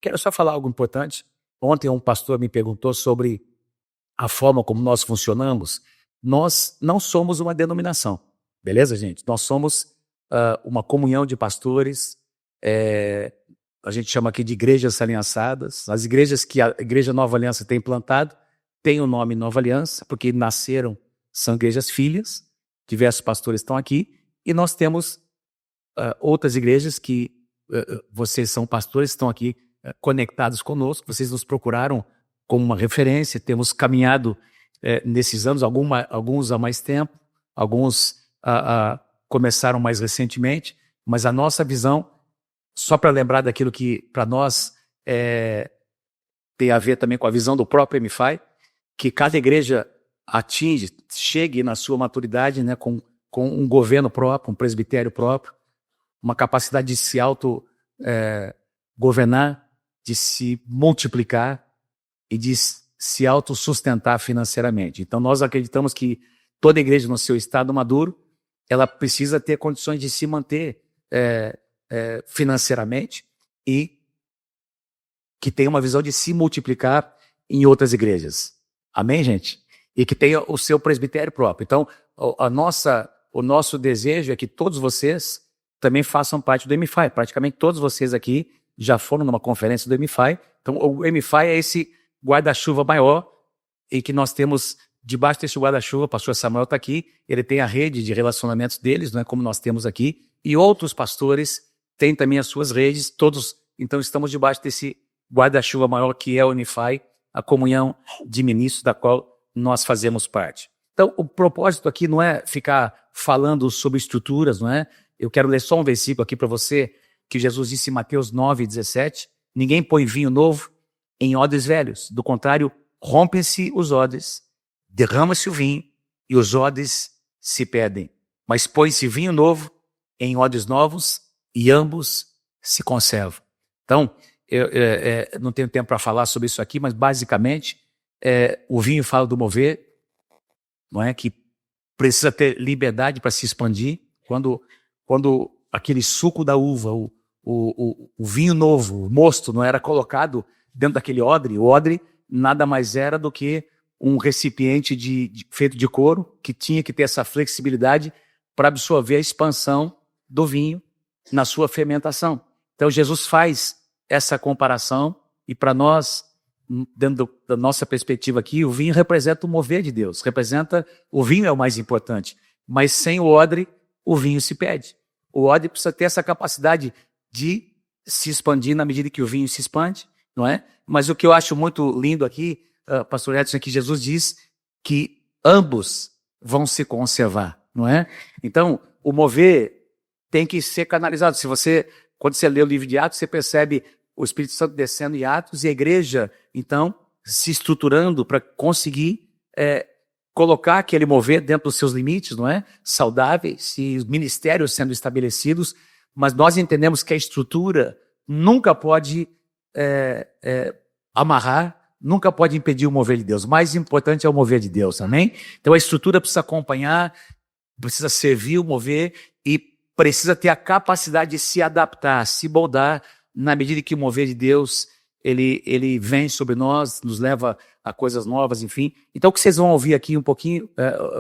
Quero só falar algo importante. Ontem um pastor me perguntou sobre a forma como nós funcionamos. Nós não somos uma denominação, beleza, gente? Nós somos uma comunhão de pastores, a gente chama aqui de igrejas aliançadas. As igrejas que a Igreja Nova Aliança tem plantado têm o nome Nova Aliança, porque nasceram, são igrejas filhas, diversos pastores estão aqui, e nós temos outras igrejas que vocês são pastores, estão aqui conectados conosco, vocês nos procuraram como uma referência, temos caminhado nesses anos, alguns há mais tempo, alguns começaram mais recentemente, mas a nossa visão, só para lembrar daquilo que para nós tem a ver também com a visão do próprio MFI, que cada igreja chegue na sua maturidade, né, com um governo próprio, um presbitério próprio, uma capacidade de se governar, de se multiplicar e de se autossustentar financeiramente. Então nós acreditamos que toda igreja no seu estado maduro, ela precisa ter condições de se manter financeiramente e que tenha uma visão de se multiplicar em outras igrejas. Amém, gente? E que tenha o seu presbitério próprio. Então, o nosso desejo é que todos vocês também façam parte do MFI. Praticamente todos vocês aqui já foram numa conferência do MFI. Então, o MFI é esse guarda-chuva maior e que nós temos debaixo desse guarda-chuva. O pastor Samuel está aqui, ele tem a rede de relacionamentos deles, não é como nós temos aqui, e outros pastores têm também as suas redes, todos, então estamos debaixo desse guarda-chuva maior que é o MFI, a comunhão de ministros da qual nós fazemos parte. Então, o propósito aqui não é ficar falando sobre estruturas, não é? Eu quero ler só um versículo aqui para você, que Jesus disse em Mateus 9:17, ninguém põe vinho novo em odres velhos, do contrário, rompem-se os odres, derrama-se o vinho e os odres se perdem. Mas põe-se vinho novo em odres novos e ambos se conservam. Então, eu não tenho tempo para falar sobre isso aqui, mas basicamente o vinho fala do mover, não é? Que precisa ter liberdade para se expandir. Quando aquele suco da uva, o vinho novo, o mosto, não era colocado dentro daquele odre, o odre nada mais era do que um recipiente feito de couro que tinha que ter essa flexibilidade para absorver a expansão do vinho na sua fermentação. Então Jesus faz essa comparação e para nós, dentro da nossa perspectiva aqui, o vinho representa o mover de Deus, o vinho é o mais importante, mas sem o odre, o vinho se perde. O odre precisa ter essa capacidade de se expandir na medida que o vinho se expande, não é? Mas o que eu acho muito lindo aqui, pastor Edson, é que Jesus diz que ambos vão se conservar, não é? Então, o mover tem que ser canalizado. Quando você lê o livro de Atos, você percebe o Espírito Santo descendo em Atos e a igreja, então, se estruturando para conseguir colocar aquele mover dentro dos seus limites, não é? Saudáveis, e os ministérios sendo estabelecidos, mas nós entendemos que a estrutura nunca pode amarrar, nunca pode impedir o mover de Deus. O mais importante é o mover de Deus, amém? Então a estrutura precisa acompanhar, precisa servir o mover e precisa ter a capacidade de se adaptar, se moldar na medida que o mover de Deus ele vem sobre nós, nos leva a coisas novas, enfim. Então o que vocês vão ouvir aqui um pouquinho,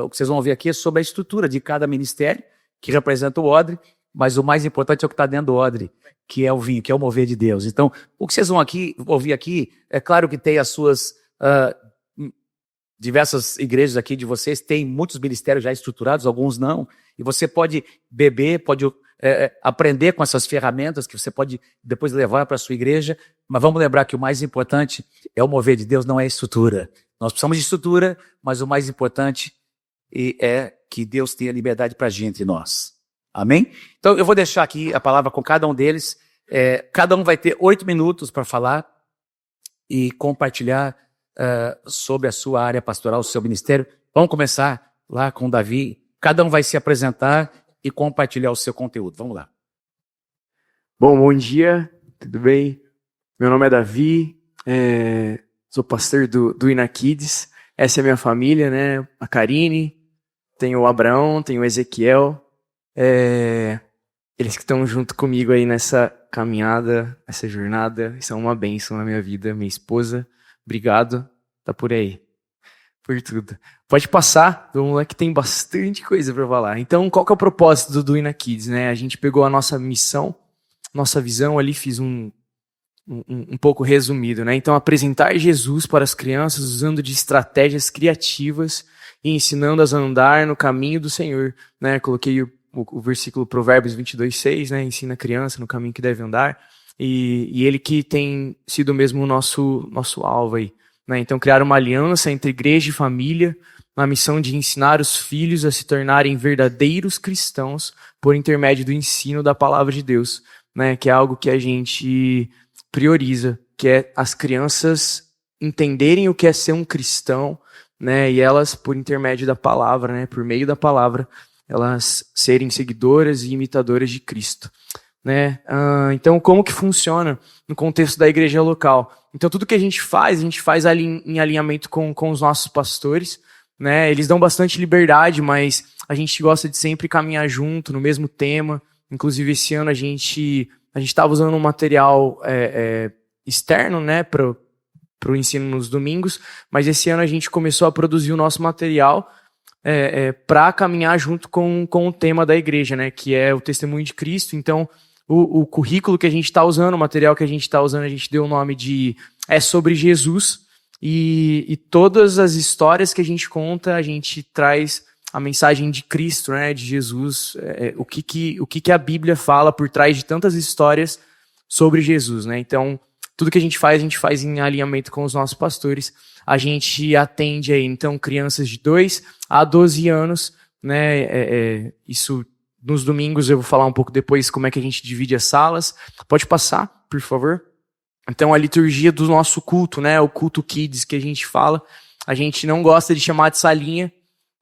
o que vocês vão ouvir aqui é sobre a estrutura de cada ministério, que representa o odre, mas o mais importante é o que está dentro do odre, que é o vinho, que é o mover de Deus. Então, o que vocês vão ouvir aqui, é claro que tem as suas diversas igrejas aqui de vocês, tem muitos ministérios já estruturados, alguns não, e você pode beber, pode aprender com essas ferramentas que você pode depois levar para a sua igreja, mas vamos lembrar que o mais importante é o mover de Deus, não é a estrutura. Nós precisamos de estrutura, mas o mais importante é que Deus tenha liberdade para agir entre nós. Amém? Então eu vou deixar aqui a palavra com cada um deles. Cada um vai ter 8 minutos para falar e compartilhar sobre a sua área pastoral, o seu ministério. Vamos começar lá com o Davi. Cada um vai se apresentar e compartilhar o seu conteúdo. Vamos lá. Bom dia, tudo bem? Meu nome é Davi, sou pastor do Ina Kids. Essa é a minha família, né? A Karine, tem o Abraão, tem o Ezequiel. Eles que estão junto comigo aí nessa caminhada, essa jornada. Isso é uma bênção na minha vida. Minha esposa, obrigado, tá por aí. Por tudo. Pode passar, vamos lá que tem bastante coisa para falar. Então, qual que é o propósito do Ina Kids, né? A gente pegou a nossa missão, nossa visão ali, fiz um pouco resumido, né? Então, apresentar Jesus para as crianças usando de estratégias criativas e ensinando-as a andar no caminho do Senhor, né? Coloquei o versículo Provérbios 22:6, né? Ensina a criança no caminho que deve andar. E ele que tem sido mesmo o nosso alvo aí. Né? Então, criar uma aliança entre igreja e família, na missão de ensinar os filhos a se tornarem verdadeiros cristãos por intermédio do ensino da palavra de Deus, né? Que é algo que a gente prioriza, que é as crianças entenderem o que é ser um cristão, né? E elas, por intermédio da palavra, né? Por meio da palavra, elas serem seguidoras e imitadoras de Cristo. Né? Então, como que funciona no contexto da igreja local? Então, tudo que a gente faz ali em alinhamento com os nossos pastores, né? Eles dão bastante liberdade, mas a gente gosta de sempre caminhar junto, no mesmo tema. Inclusive, esse ano a gente estava usando um material externo, né, para o ensino nos domingos, mas esse ano a gente começou a produzir o nosso material para caminhar junto com o tema da igreja, né, que é o testemunho de Cristo. Então, o currículo que a gente está usando, o material que a gente está usando, a gente deu o nome de É sobre Jesus, e todas as histórias que a gente conta, a gente traz a mensagem de Cristo, né, de Jesus, o que a Bíblia fala por trás de tantas histórias sobre Jesus, né? Então, tudo que a gente faz em alinhamento com os nossos pastores. A gente atende aí, então, crianças de 2 a 12 anos, né? Isso nos domingos, eu vou falar um pouco depois como é que a gente divide as salas. Pode passar, por favor. Então, a liturgia do nosso culto, né? O culto Kids que a gente fala. A gente não gosta de chamar de salinha,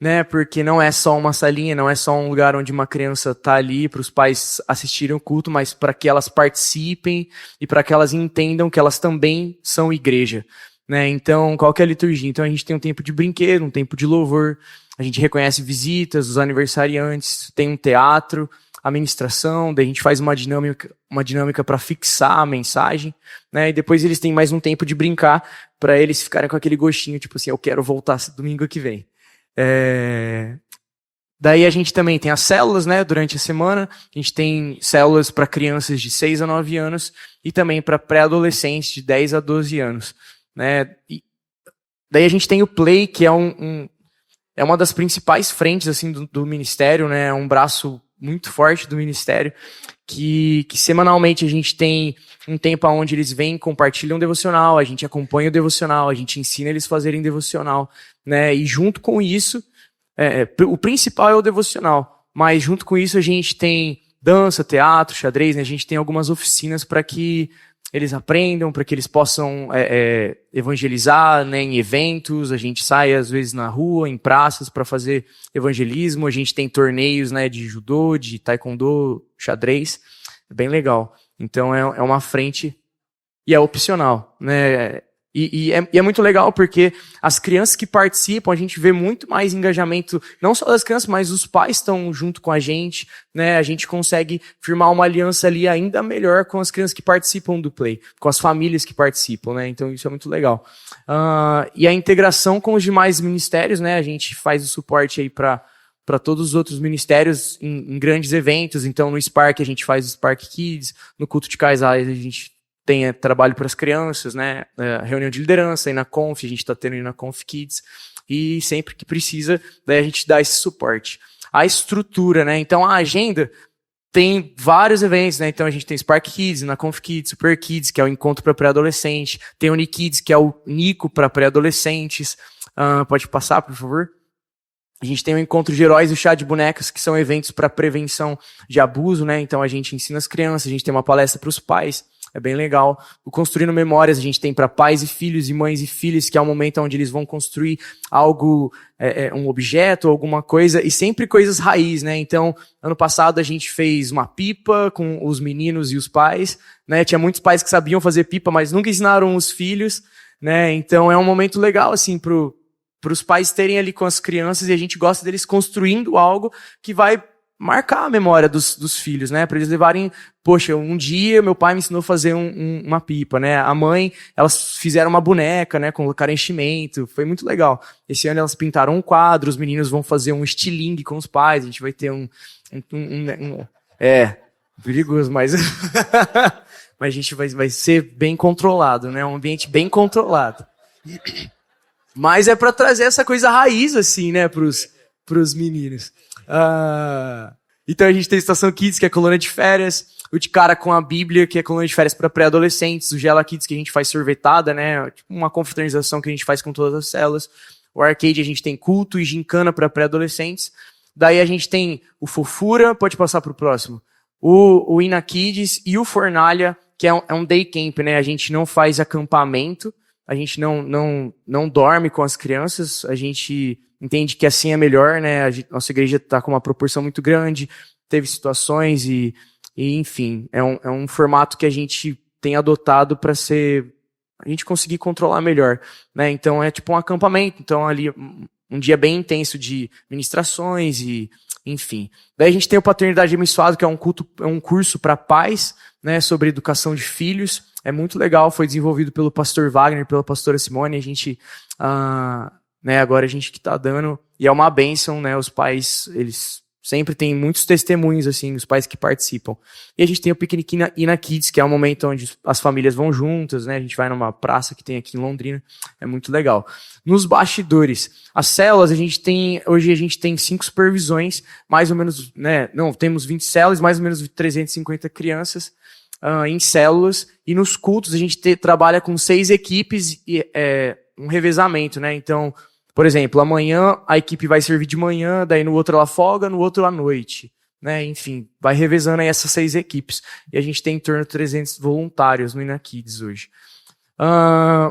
né? Porque não é só uma salinha, não é só um lugar onde uma criança está ali para os pais assistirem o culto, mas para que elas participem e para que elas entendam que elas também são igreja, né? Então, qual que é a liturgia? Então, a gente tem um tempo de brinquedo, um tempo de louvor, a gente reconhece visitas, os aniversariantes, tem um teatro, a ministração, daí a gente faz uma dinâmica para fixar a mensagem, né? E depois eles têm mais um tempo de brincar para eles ficarem com aquele gostinho, tipo assim, eu quero voltar domingo que vem. Daí a gente também tem as células, né, durante a semana. A gente tem células para crianças de 6 a 9 anos e também para pré-adolescentes de 10 a 12 anos. Né? E daí a gente tem o Play, que é uma das principais frentes assim, do ministério, né? É um braço muito forte do ministério, que semanalmente a gente tem um tempo onde eles vêm, compartilham devocional, a gente acompanha o devocional, a gente ensina eles a fazerem devocional, né? E junto com isso, o principal é o devocional, mas junto com isso a gente tem dança, teatro, xadrez, né? A gente tem algumas oficinas para que eles aprendam, para que eles possam evangelizar, né, em eventos. A gente sai às vezes na rua, em praças para fazer evangelismo. A gente tem torneios, né, de judô, de taekwondo, xadrez. É bem legal. Então é uma frente e é opcional, né? E é muito legal porque as crianças que participam, a gente vê muito mais engajamento, não só das crianças, mas os pais estão junto com a gente, né? A gente consegue firmar uma aliança ali ainda melhor com as crianças que participam do Play, com as famílias que participam, né? Então isso é muito legal. E a integração com os demais ministérios, né? A gente faz o suporte aí para todos os outros ministérios em grandes eventos. Então no Spark a gente faz o Spark Kids, no culto de casais a gente tem trabalho para as crianças, né? Reunião de liderança, aí na Conf, a gente está tendo aí na Conf Kids, e sempre que precisa, daí a gente dá esse suporte. A estrutura, né? Então a agenda tem vários eventos, né? Então a gente tem Spark Kids, na Conf Kids, Super Kids, que é o encontro para pré-adolescente, tem o Nikids, que é o Nico para pré-adolescentes. Pode passar, por favor? A gente tem o encontro de heróis e o chá de bonecas, que são eventos para prevenção de abuso, né? Então a gente ensina as crianças, a gente tem uma palestra para os pais. É bem legal. O Construindo Memórias a gente tem para pais e filhos e mães e filhos, que é o momento onde eles vão construir algo, um objeto, alguma coisa, e sempre coisas raiz, né? Então, ano passado a gente fez uma pipa com os meninos e os pais, né? Tinha muitos pais que sabiam fazer pipa, mas nunca ensinaram os filhos, né? Então é um momento legal, assim, para os pais terem ali com as crianças, e a gente gosta deles construindo algo que vai marcar a memória dos filhos, né? Para eles levarem, poxa, um dia meu pai me ensinou a fazer uma pipa, né? A mãe, elas fizeram uma boneca, né? Colocaram enchimento, foi muito legal. Esse ano elas pintaram um quadro, os meninos vão fazer um estilingue com os pais, a gente vai ter perigoso, mas mas a gente vai ser bem controlado, né? Um ambiente bem controlado. Mas é para trazer essa coisa raiz, assim, né, pros meninos. Então a gente tem a Estação Kids, que é a colônia de férias, o De Cara com a Bíblia, que é a colônia de férias para pré-adolescentes, o Gela Kids, que a gente faz sorvetada, né, tipo uma confraternização que a gente faz com todas as células. O Arcade a gente tem culto e gincana para pré-adolescentes. Daí a gente tem o Fofura, pode passar pro próximo. O Ina Kids e o Fornalha, que é um day camp, né, a gente não faz acampamento, a gente não dorme com as crianças, a gente entende que assim é melhor, né? Nossa igreja está com uma proporção muito grande, teve situações e enfim, é um formato que a gente tem adotado para a gente conseguir controlar melhor, né? Então é tipo um acampamento, então ali um dia bem intenso de ministrações e enfim. Daí a gente tem o Paternidade Abençoada, que é um curso para pais, né, sobre educação de filhos. É muito legal, foi desenvolvido pelo pastor Wagner, pela pastora Simone, a gente, né, agora a gente que tá dando, e é uma bênção, né, os pais, eles sempre têm muitos testemunhos, assim, os pais que participam. E a gente tem o Piquenique Ina Kids, que é um momento onde as famílias vão juntas, né, a gente vai numa praça que tem aqui em Londrina, é muito legal. Nos bastidores, as células, hoje a gente tem 5 supervisões, mais ou menos, né, temos 20 células, mais ou menos 350 crianças, em células, e nos cultos a gente trabalha com 6 equipes e um revezamento, né? Então, por exemplo, amanhã a equipe vai servir de manhã, daí no outro ela folga, no outro à noite, né? Enfim, vai revezando aí essas 6 equipes. E a gente tem em torno de 300 voluntários no Ina Kids hoje.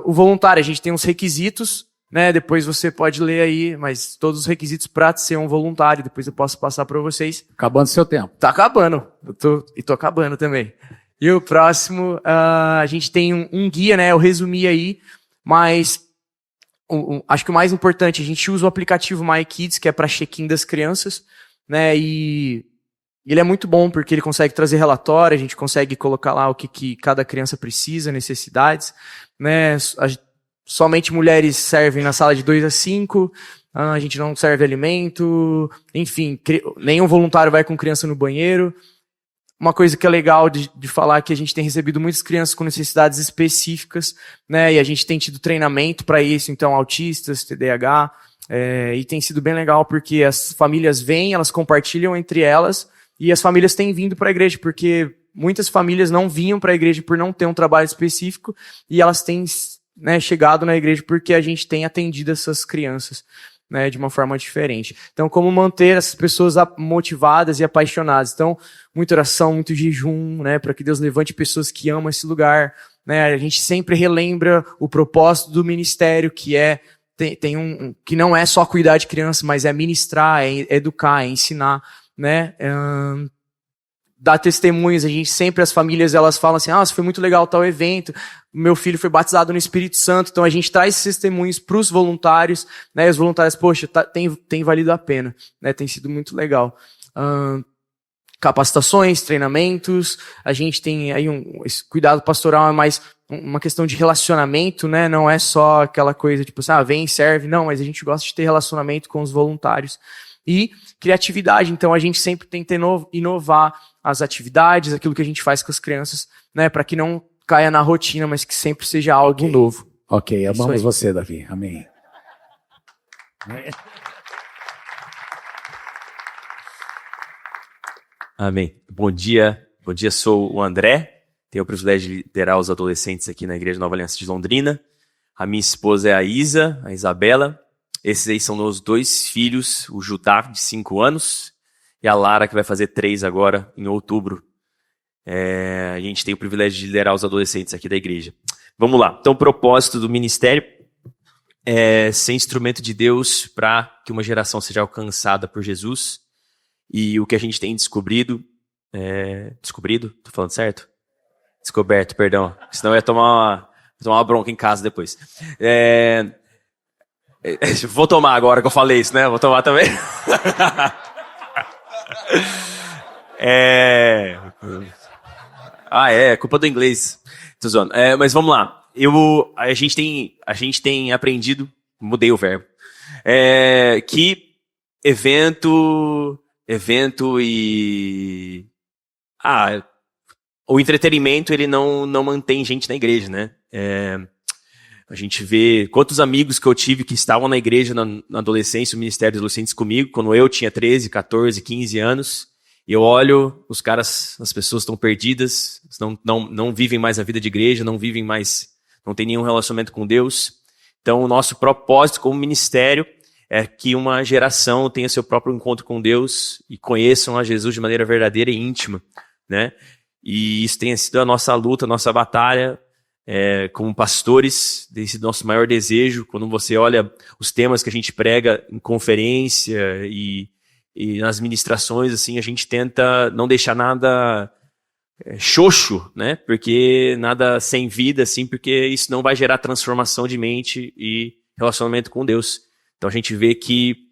O voluntário, a gente tem uns requisitos, né? Depois você pode ler aí, mas todos os requisitos para ser um voluntário, depois eu posso passar para vocês. Acabando seu tempo. Tá acabando. Tô acabando também. E o próximo, a gente tem um guia, né? Eu resumi aí, mas acho que o mais importante, a gente usa o aplicativo MyKids, que é para check-in das crianças, né? E ele é muito bom porque ele consegue trazer relatório, a gente consegue colocar lá o que cada criança precisa, necessidades, né? Somente mulheres servem na sala de 2 a 5, a gente não serve alimento, enfim, nenhum voluntário vai com criança no banheiro. Uma coisa que é legal de falar é que a gente tem recebido muitas crianças com necessidades específicas, né? E a gente tem tido treinamento para isso, então autistas, TDAH, e tem sido bem legal porque as famílias vêm, elas compartilham entre elas e as famílias têm vindo para a igreja, porque muitas famílias não vinham para a igreja por não ter um trabalho específico e elas têm, né, chegado na igreja porque a gente tem atendido essas crianças, né, de uma forma diferente. Então, como manter essas pessoas motivadas e apaixonadas? Então, muita oração, muito jejum, né, para que Deus levante pessoas que amam esse lugar, né? A gente sempre relembra o propósito do ministério, que que não é só cuidar de criança, mas é ministrar, é educar, é ensinar, né? Dar testemunhos, as famílias, elas falam assim, foi muito legal tal evento, meu filho foi batizado no Espírito Santo, então a gente traz esses testemunhos para os voluntários, né, e os voluntários, poxa, tem valido a pena, né, tem sido muito legal. Capacitações, treinamentos, a gente tem aí esse cuidado pastoral é mais uma questão de relacionamento, né, não é só aquela coisa tipo assim, vem e serve, não, mas a gente gosta de ter relacionamento com os voluntários. E criatividade, então a gente sempre tenta inovar as atividades, aquilo que a gente faz com as crianças, né, para que não caia na rotina, mas que sempre seja algo novo. Ok, amamos você, Davi. Amém. Amém. Bom dia, sou o André, tenho o privilégio de liderar os adolescentes aqui na Igreja Nova Aliança de Londrina. A minha esposa é a Isabela. Esses aí são meus 2 filhos, o Judá, de 5 anos, e a Lara, que vai fazer 3 agora, em outubro. A gente tem o privilégio de liderar os adolescentes aqui da igreja. Vamos lá. Então, o propósito do ministério é ser instrumento de Deus para que uma geração seja alcançada por Jesus. E o que a gente tem descobrido... Descobrido? Tô falando certo? Descoberto, perdão. Senão eu ia tomar uma bronca em casa depois. Vou tomar agora que eu falei isso, né? Vou tomar também. Culpa do inglês. Tô zoando. Mas vamos lá. A gente tem aprendido, mudei o verbo, que evento e o entretenimento ele não mantém gente na igreja, né? A gente vê quantos amigos que eu tive que estavam na igreja na adolescência, o Ministério dos Adolescentes comigo, quando eu tinha 13, 14, 15 anos, e eu olho, as pessoas estão perdidas, não vivem mais a vida de igreja, não tem nenhum relacionamento com Deus. Então, o nosso propósito como ministério é que uma geração tenha seu próprio encontro com Deus e conheçam a Jesus de maneira verdadeira e íntima, né? E isso tem sido a nossa luta, a nossa batalha como pastores, tem sido nosso maior desejo. Quando você olha os temas que a gente prega em conferência e nas ministrações, assim, a gente tenta não deixar nada xoxo, né? Porque nada sem vida, assim, porque isso não vai gerar transformação de mente e relacionamento com Deus. Então a gente vê que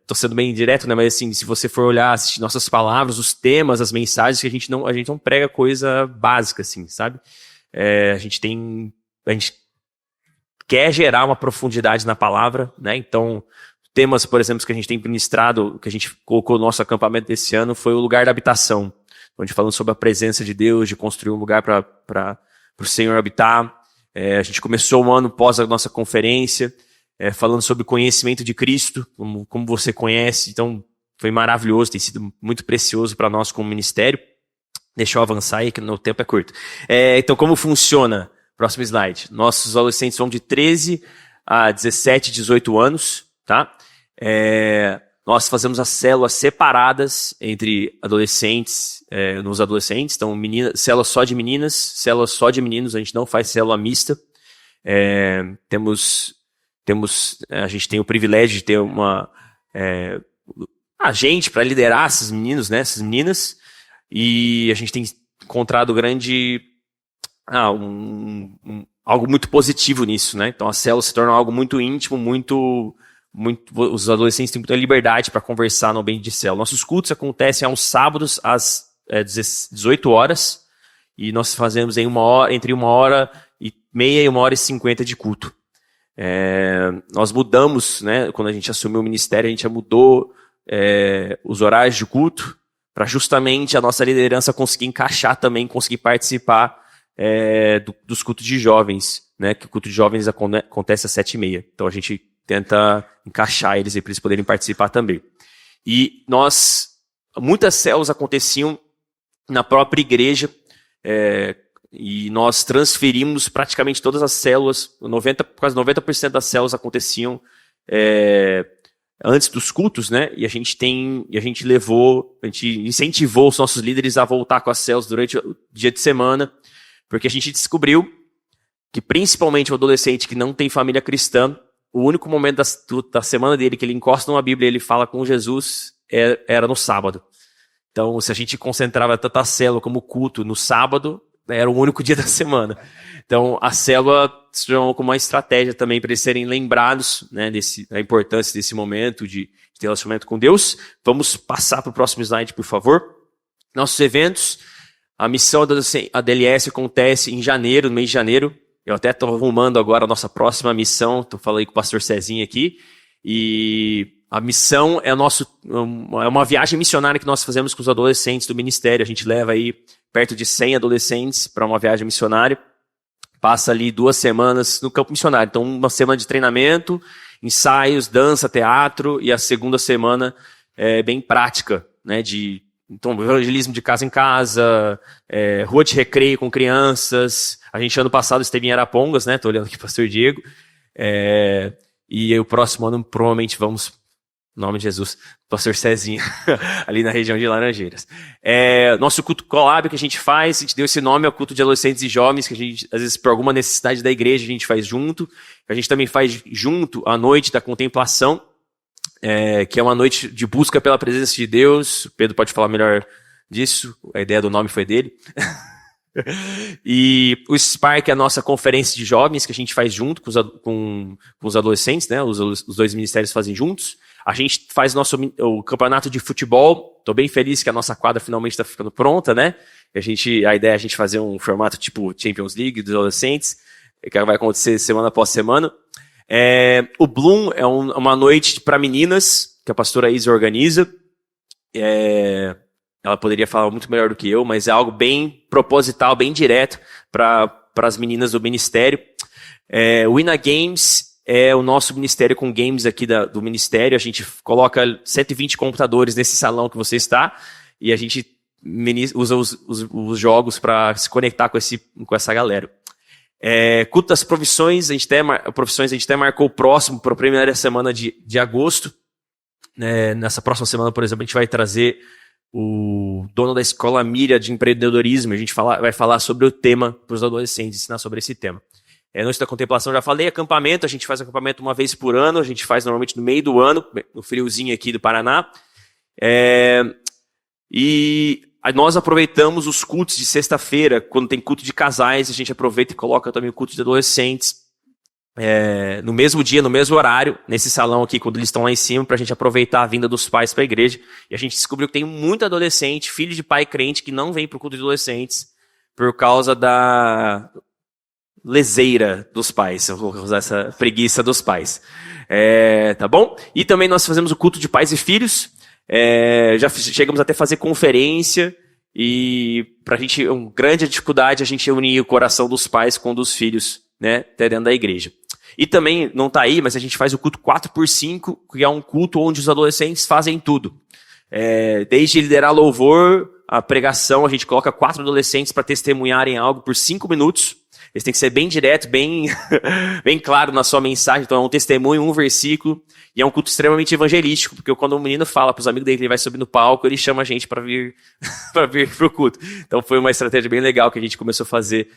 tô sendo bem direto, né? Mas assim, se você for olhar, assistir nossas palavras, os temas, as mensagens, que a gente não prega coisa básica, assim, sabe? A gente quer gerar uma profundidade na palavra, né? Então, temas, por exemplo, que a gente tem ministrado, que a gente colocou no nosso acampamento desse ano, foi o lugar da habitação, onde falando sobre a presença de Deus, de construir um lugar para o Senhor habitar. A gente começou o ano pós a nossa conferência, falando sobre o conhecimento de Cristo, como você conhece. Então, foi maravilhoso, tem sido muito precioso para nós como ministério. Deixa eu avançar aí, que o tempo é curto. Então, como funciona? Próximo slide. Nossos adolescentes vão de 13 a 17, 18 anos, tá? Nós fazemos as células separadas entre adolescentes, nos adolescentes. Então, célula só de meninas, célula só de meninos. A gente não faz célula mista. A gente tem o privilégio de ter uma gente para liderar esses meninos, né, essas meninas, e a gente tem encontrado algo muito positivo nisso, né? Então a célula se torna algo muito íntimo, os adolescentes têm muita liberdade para conversar no ambiente de célula. Nossos cultos acontecem aos sábados às 18 horas, e nós fazemos entre 1h30 e 1h50 de culto. Nós mudamos, né, quando a gente assumiu o ministério, a gente já mudou os horários de culto para justamente a nossa liderança conseguir encaixar também, conseguir participar dos cultos de jovens, né, que o culto de jovens acontece às 7h30. Então a gente tenta encaixar eles aí para eles poderem participar também. E muitas células aconteciam na própria igreja, e nós transferimos praticamente todas as células, quase 90% das células aconteciam antes dos cultos, né? E a gente incentivou os nossos líderes a voltar com as células durante o dia de semana, porque a gente descobriu que principalmente o adolescente que não tem família cristã, o único momento da semana dele que ele encosta numa Bíblia e ele fala com Jesus era no sábado. Então, se a gente concentrava tanto a célula como o culto no sábado, era o único dia da semana. Então, a célula se tornou como uma estratégia também para eles serem lembrados, né, da importância desse momento de ter relacionamento com Deus. Vamos passar para o próximo slide, por favor. Nossos eventos, a missão da DLS acontece em janeiro, no mês de janeiro. Eu até estou arrumando agora a nossa próxima missão, estou falando com o pastor Cezinha aqui, e a missão é uma viagem missionária que nós fazemos com os adolescentes do ministério. A gente leva aí perto de 100 adolescentes para uma viagem missionária, passa ali 2 semanas no campo missionário. Então, uma semana de treinamento, ensaios, dança, teatro, e a segunda semana é bem prática, né, então, evangelismo de casa em casa, rua de recreio com crianças. A gente, ano passado, esteve em Arapongas, né? Estou olhando aqui para o pastor Diego. E o próximo ano, provavelmente, vamos, em nome de Jesus, pastor Cezinha, ali na região de Laranjeiras. Nosso culto collab que a gente faz, a gente deu esse nome ao culto de adolescentes e jovens, que a gente, às vezes, por alguma necessidade da igreja, a gente faz junto. A gente também faz junto a noite da contemplação, que é uma noite de busca pela presença de Deus. O Pedro pode falar melhor disso, a ideia do nome foi dele. E o Spark é a nossa conferência de jovens que a gente faz junto com os adolescentes, né? Os 2 ministérios fazem juntos. A gente faz o campeonato de futebol. Tô bem feliz que a nossa quadra finalmente está ficando pronta, né? A ideia é a gente fazer um formato tipo Champions League dos adolescentes, que vai acontecer semana após semana. O Bloom é uma noite para meninas, que a pastora Isa organiza. Ela poderia falar muito melhor do que eu, mas é algo bem proposital, bem direto para as meninas do ministério. O Ina Games é o nosso ministério com games aqui do ministério. A gente coloca 120 computadores nesse salão que você está e a gente usa os jogos para se conectar com essa galera. Culto das profissões, a gente até marcou o próximo para a primeira semana de agosto. Nessa próxima semana, por exemplo, a gente vai trazer o dono da escola Mira de empreendedorismo. A gente vai falar sobre o tema para os adolescentes, ensinar sobre esse tema. Noite da contemplação, já falei, acampamento, a gente faz acampamento uma vez por ano, a gente faz normalmente no meio do ano, no friozinho aqui do Paraná. E nós aproveitamos os cultos de sexta-feira, quando tem culto de casais, a gente aproveita e coloca também o culto de adolescentes. No mesmo dia, no mesmo horário, nesse salão aqui, quando eles estão lá em cima, para a gente aproveitar a vinda dos pais para a igreja. E a gente descobriu que tem muito adolescente, filho de pai crente, que não vem para o culto de adolescentes por causa da leseira dos pais, eu vou usar essa preguiça dos pais. Tá bom? E também nós fazemos o culto de pais e filhos. Já chegamos até a fazer conferência e pra gente, uma grande dificuldade a gente unir o coração dos pais com o dos filhos, né, até dentro da igreja. E também, não tá aí, mas a gente faz o culto 4x5, que é um culto onde os adolescentes fazem tudo. Desde liderar louvor, a pregação, a gente coloca 4 adolescentes para testemunharem algo por 5 minutos. Eles têm que ser bem direto, bem, bem claro na sua mensagem. Então é um testemunho, um versículo. E é um culto extremamente evangelístico, porque quando o menino fala para os amigos dele que ele vai subir no palco, ele chama a gente para vir pro culto. Então foi uma estratégia bem legal que a gente começou a fazer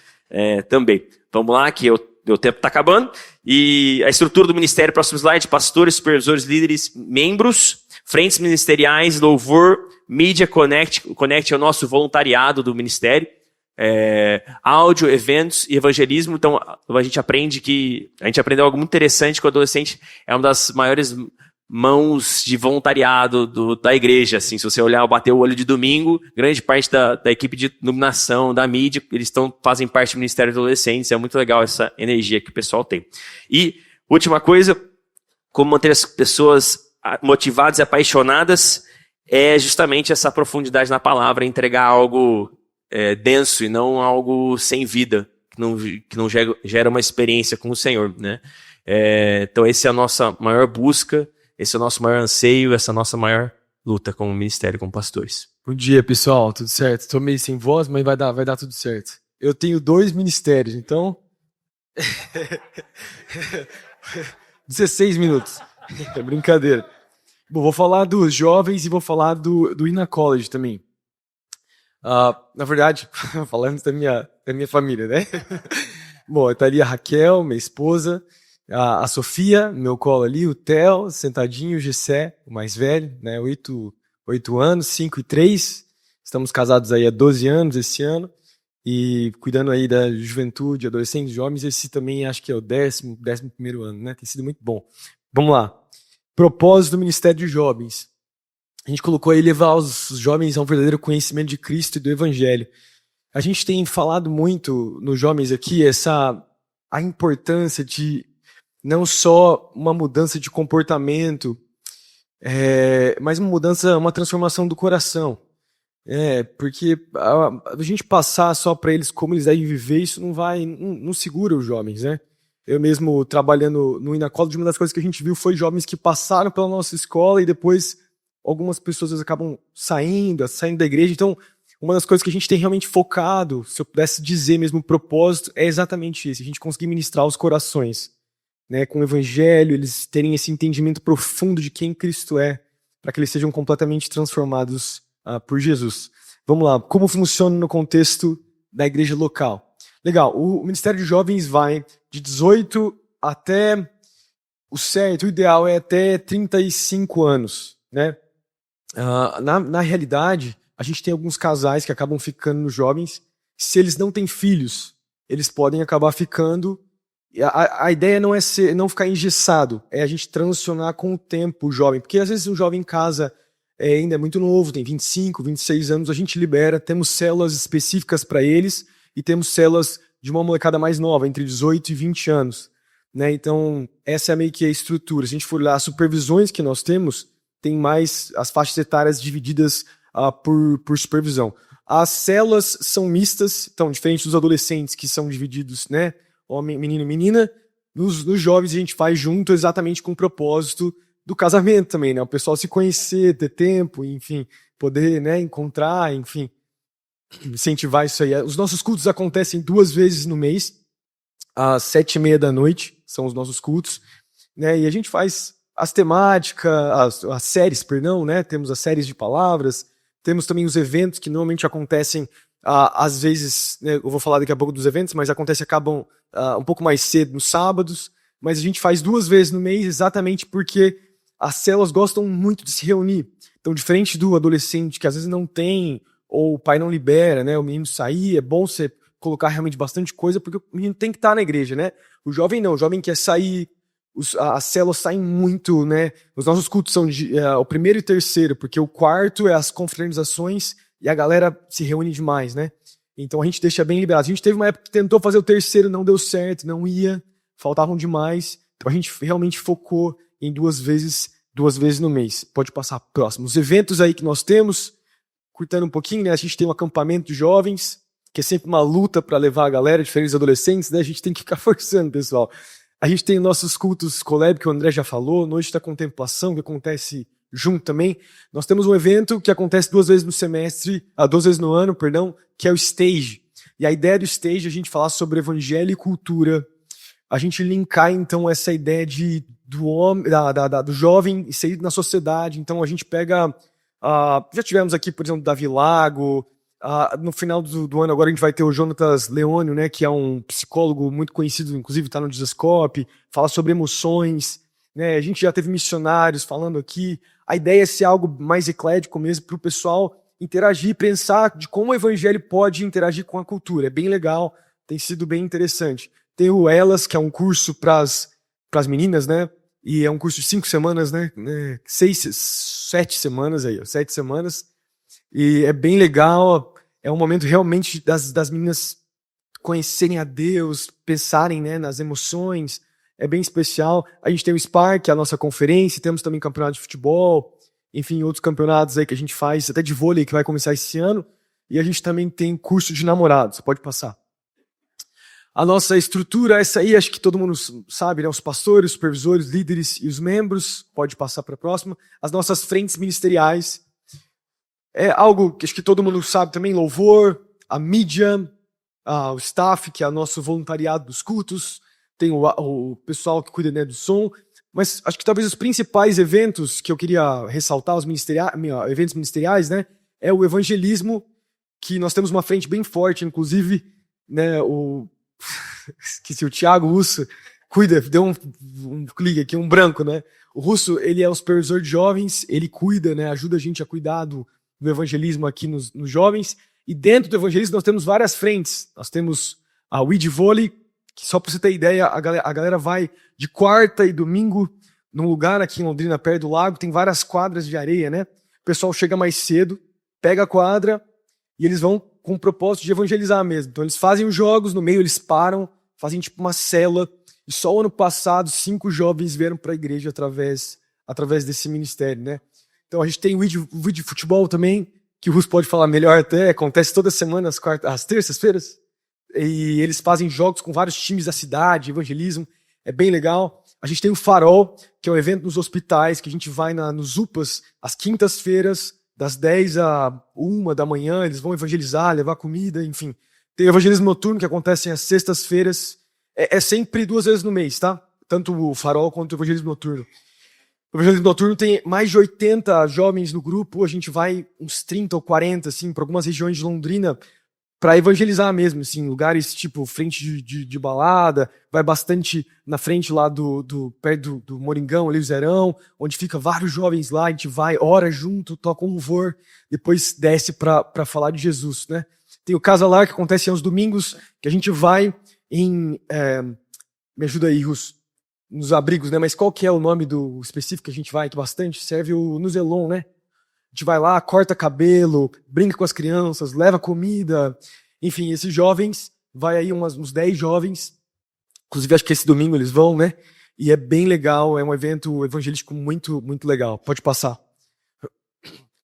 também. Vamos lá, que o tempo está acabando. E a estrutura do ministério, próximo slide: pastores, supervisores, líderes, membros, frentes ministeriais, louvor, mídia, Connect é o nosso voluntariado do ministério. Áudio, eventos e evangelismo. Então a gente aprendeu algo muito interessante, que o adolescente é uma das maiores mãos de voluntariado da igreja. Assim, se você olhar, bater o olho de domingo, grande parte da equipe de iluminação, da mídia, eles fazem parte do Ministério dos Adolescentes. É muito legal essa energia que o pessoal tem. E última coisa, como manter as pessoas motivadas e apaixonadas, é justamente essa profundidade na palavra, entregar algo denso e não algo sem vida, que não gera uma experiência com o Senhor, né? Então essa é a nossa maior busca, esse é o nosso maior anseio, essa é a nossa maior luta como ministério, como pastores. Bom dia, pessoal, tudo certo? Estou meio sem voz, mas vai dar tudo certo. Eu tenho 2 ministérios, então 16 minutos. É brincadeira. Bom, vou falar dos jovens e vou falar do Ina College também. Na verdade, falando da minha família, né? Bom, tá ali a Raquel, minha esposa, a Sofia, no meu colo ali, o Theo, sentadinho, o Gessé, o mais velho, né? 8 anos, 5 e 3. Estamos casados aí há 12 anos esse ano. E cuidando aí da juventude, adolescentes, jovens, esse também acho que é o 11º ano, né? Tem sido muito bom. Vamos lá. Propósito do Ministério de Jovens. A gente colocou aí levar os jovens a um verdadeiro conhecimento de Cristo e do Evangelho. A gente tem falado muito nos jovens aqui a importância de não só uma mudança de comportamento, mas uma transformação do coração. Porque a gente passar só para eles como eles devem viver, isso não segura os jovens, né? Eu mesmo trabalhando no Ina College, uma das coisas que a gente viu foi jovens que passaram pela nossa escola e depois algumas pessoas às vezes acabam saindo da igreja. Então, uma das coisas que a gente tem realmente focado, se eu pudesse dizer mesmo o propósito, é exatamente isso. A gente conseguir ministrar os corações, né, com o evangelho, eles terem esse entendimento profundo de quem Cristo é, para que eles sejam completamente transformados por Jesus. Vamos lá, como funciona no contexto da igreja local? Legal, o Ministério de Jovens vai de 18 até, o ideal é até 35 anos, né? Na realidade, a gente tem alguns casais que acabam ficando nos jovens. Se eles não têm filhos, eles podem acabar ficando A ideia não ficar engessado, é a gente transicionar com o tempo o jovem. Porque às vezes um jovem em casa ainda é muito novo, tem 25, 26 anos, a gente libera, temos células específicas para eles e temos células de uma molecada mais nova, entre 18 e 20 anos. Né? Então, essa é meio que a estrutura. Se a gente for olhar as supervisões que nós temos, tem mais as faixas etárias divididas por supervisão. As células são mistas, então, diferente dos adolescentes que são divididos, né? Homem, menino e menina, nos jovens a gente faz junto exatamente com o propósito do casamento também, né? O pessoal se conhecer, ter tempo, enfim, poder, né, encontrar, enfim, incentivar isso aí. Os nossos cultos acontecem 2 vezes no mês, às 7h30 da noite, são os nossos cultos, né? E a gente faz as temáticas, as séries, perdão, né? Temos as séries de palavras, temos também os eventos que normalmente acontecem, às vezes, né, eu vou falar daqui a pouco dos eventos, mas acabam um pouco mais cedo nos sábados, mas a gente faz 2 vezes no mês exatamente porque as células gostam muito de se reunir. Então, diferente do adolescente que às vezes não tem, ou o pai não libera, né, o menino sair, é bom você colocar realmente bastante coisa, porque o menino tem que estar na igreja, né? O jovem não, o jovem quer sair, as células saem muito, né? Os nossos cultos são o primeiro e terceiro, porque o quarto é as confraternizações e a galera se reúne demais, né? Então a gente deixa bem liberado. A gente teve uma época que tentou fazer o terceiro, não deu certo, não ia, faltavam demais. Então a gente realmente focou em 2 vezes no mês. Pode passar próximo. Os eventos aí que nós temos, curtando um pouquinho, né? A gente tem um acampamento de jovens, que é sempre uma luta para levar a galera, diferentes adolescentes, né? A gente tem que ficar forçando, pessoal. A gente tem nossos cultos Collab, que o André já falou, Noite da Contemplação, que acontece junto também. Nós temos um evento que acontece 2 vezes no semestre, 2 vezes no ano, perdão, que é o Stage. E a ideia do Stage é a gente falar sobre evangelho e cultura. A gente linkar, então, essa ideia do jovem inserido na sociedade. Então, a gente pega... já tivemos aqui, por exemplo, Davi Lago. No final do ano, agora a gente vai ter o Jonatas Leônio, né, que é um psicólogo muito conhecido, inclusive está no Dizascope, fala sobre emoções, né, a gente já teve missionários falando aqui. A ideia é ser algo mais eclético mesmo, para o pessoal interagir, pensar de como o evangelho pode interagir com a cultura. É bem legal, tem sido bem interessante. Tem o Elas, que é um curso para as meninas, né, e é um curso de 5 semanas, né, 7 semanas aí, 7 semanas. E é bem legal, é um momento realmente das meninas conhecerem a Deus, pensarem, né, nas emoções, é bem especial. A gente tem o Spark, a nossa conferência, temos também campeonato de futebol, enfim, outros campeonatos aí que a gente faz, até de vôlei que vai começar esse ano, e a gente também tem curso de namorados, pode passar. A nossa estrutura, essa aí, acho que todo mundo sabe, né, os pastores, os supervisores, líderes e os membros, pode passar para a próxima. As nossas frentes ministeriais, é algo que acho que todo mundo sabe também, louvor, a mídia, o staff, que é o nosso voluntariado dos cultos, tem o pessoal que cuida, né, do som, mas acho que talvez os principais eventos que eu queria ressaltar, os eventos ministeriais, né, é o evangelismo, que nós temos uma frente bem forte, inclusive, né, esqueci, o Thiago Russo cuida, deu um clique aqui, um branco, né, o Russo, ele é o supervisor de jovens, ele cuida, né, ajuda a gente a cuidar do evangelismo aqui nos jovens, e dentro do evangelismo nós temos várias frentes. Nós temos a Weed Volley, que só para você ter ideia, a galera vai de quarta e domingo num lugar aqui em Londrina, perto do lago, tem várias quadras de areia, né? O pessoal chega mais cedo, pega a quadra e eles vão com o propósito de evangelizar mesmo. Então eles fazem os jogos, no meio eles param, fazem tipo uma célula, e só o ano passado 5 jovens vieram para a igreja através desse ministério, né? Então a gente tem o vídeo futebol também, que o Russo pode falar melhor até, acontece toda semana às terças-feiras. E eles fazem jogos com vários times da cidade, evangelismo, é bem legal. A gente tem o Farol, que é um evento nos hospitais, que a gente vai nos UPAs às quintas-feiras, das 10 a 1 da manhã, eles vão evangelizar, levar comida, enfim. Tem o evangelismo noturno, que acontece às sextas-feiras, é sempre 2 vezes no mês, tá? Tanto o Farol quanto o evangelismo noturno. O evangelismo noturno tem mais de 80 jovens no grupo, a gente vai uns 30 ou 40, assim, para algumas regiões de Londrina, para evangelizar mesmo, assim, lugares tipo frente de balada, vai bastante na frente lá perto do Moringão, ali o Zerão, onde fica vários jovens lá, a gente vai, ora junto, toca um louvor, depois desce para falar de Jesus, né? Tem o Casa Lá, que acontece aos domingos, que a gente vai Me ajuda aí, Russo, nos abrigos, né? Mas qual que é o nome do específico que a gente vai, que bastante serve no Zelon, né? A gente vai lá, corta cabelo, brinca com as crianças, leva comida. Enfim, esses jovens, vai aí uns 10 jovens. Inclusive, acho que esse domingo eles vão, né? E é bem legal, é um evento evangelístico muito, muito legal. Pode passar.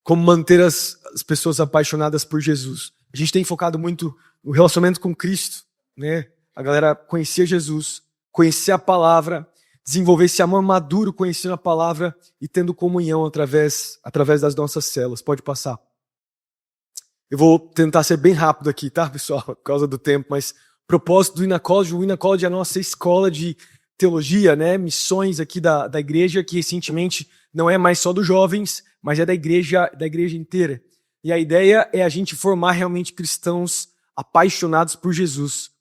Como manter as pessoas apaixonadas por Jesus. A gente tem focado muito no relacionamento com Cristo, né? A galera conhecer Jesus, conhecer a palavra, desenvolver esse amor maduro conhecendo a palavra e tendo comunhão através das nossas células. Pode passar. Eu vou tentar ser bem rápido aqui, tá, pessoal? Por causa do tempo, mas o propósito do Winna College, o Winna College é a nossa escola de teologia, né? Missões aqui da igreja, que recentemente não é mais só dos jovens, mas é da igreja inteira. E a ideia é a gente formar realmente cristãos apaixonados por Jesus,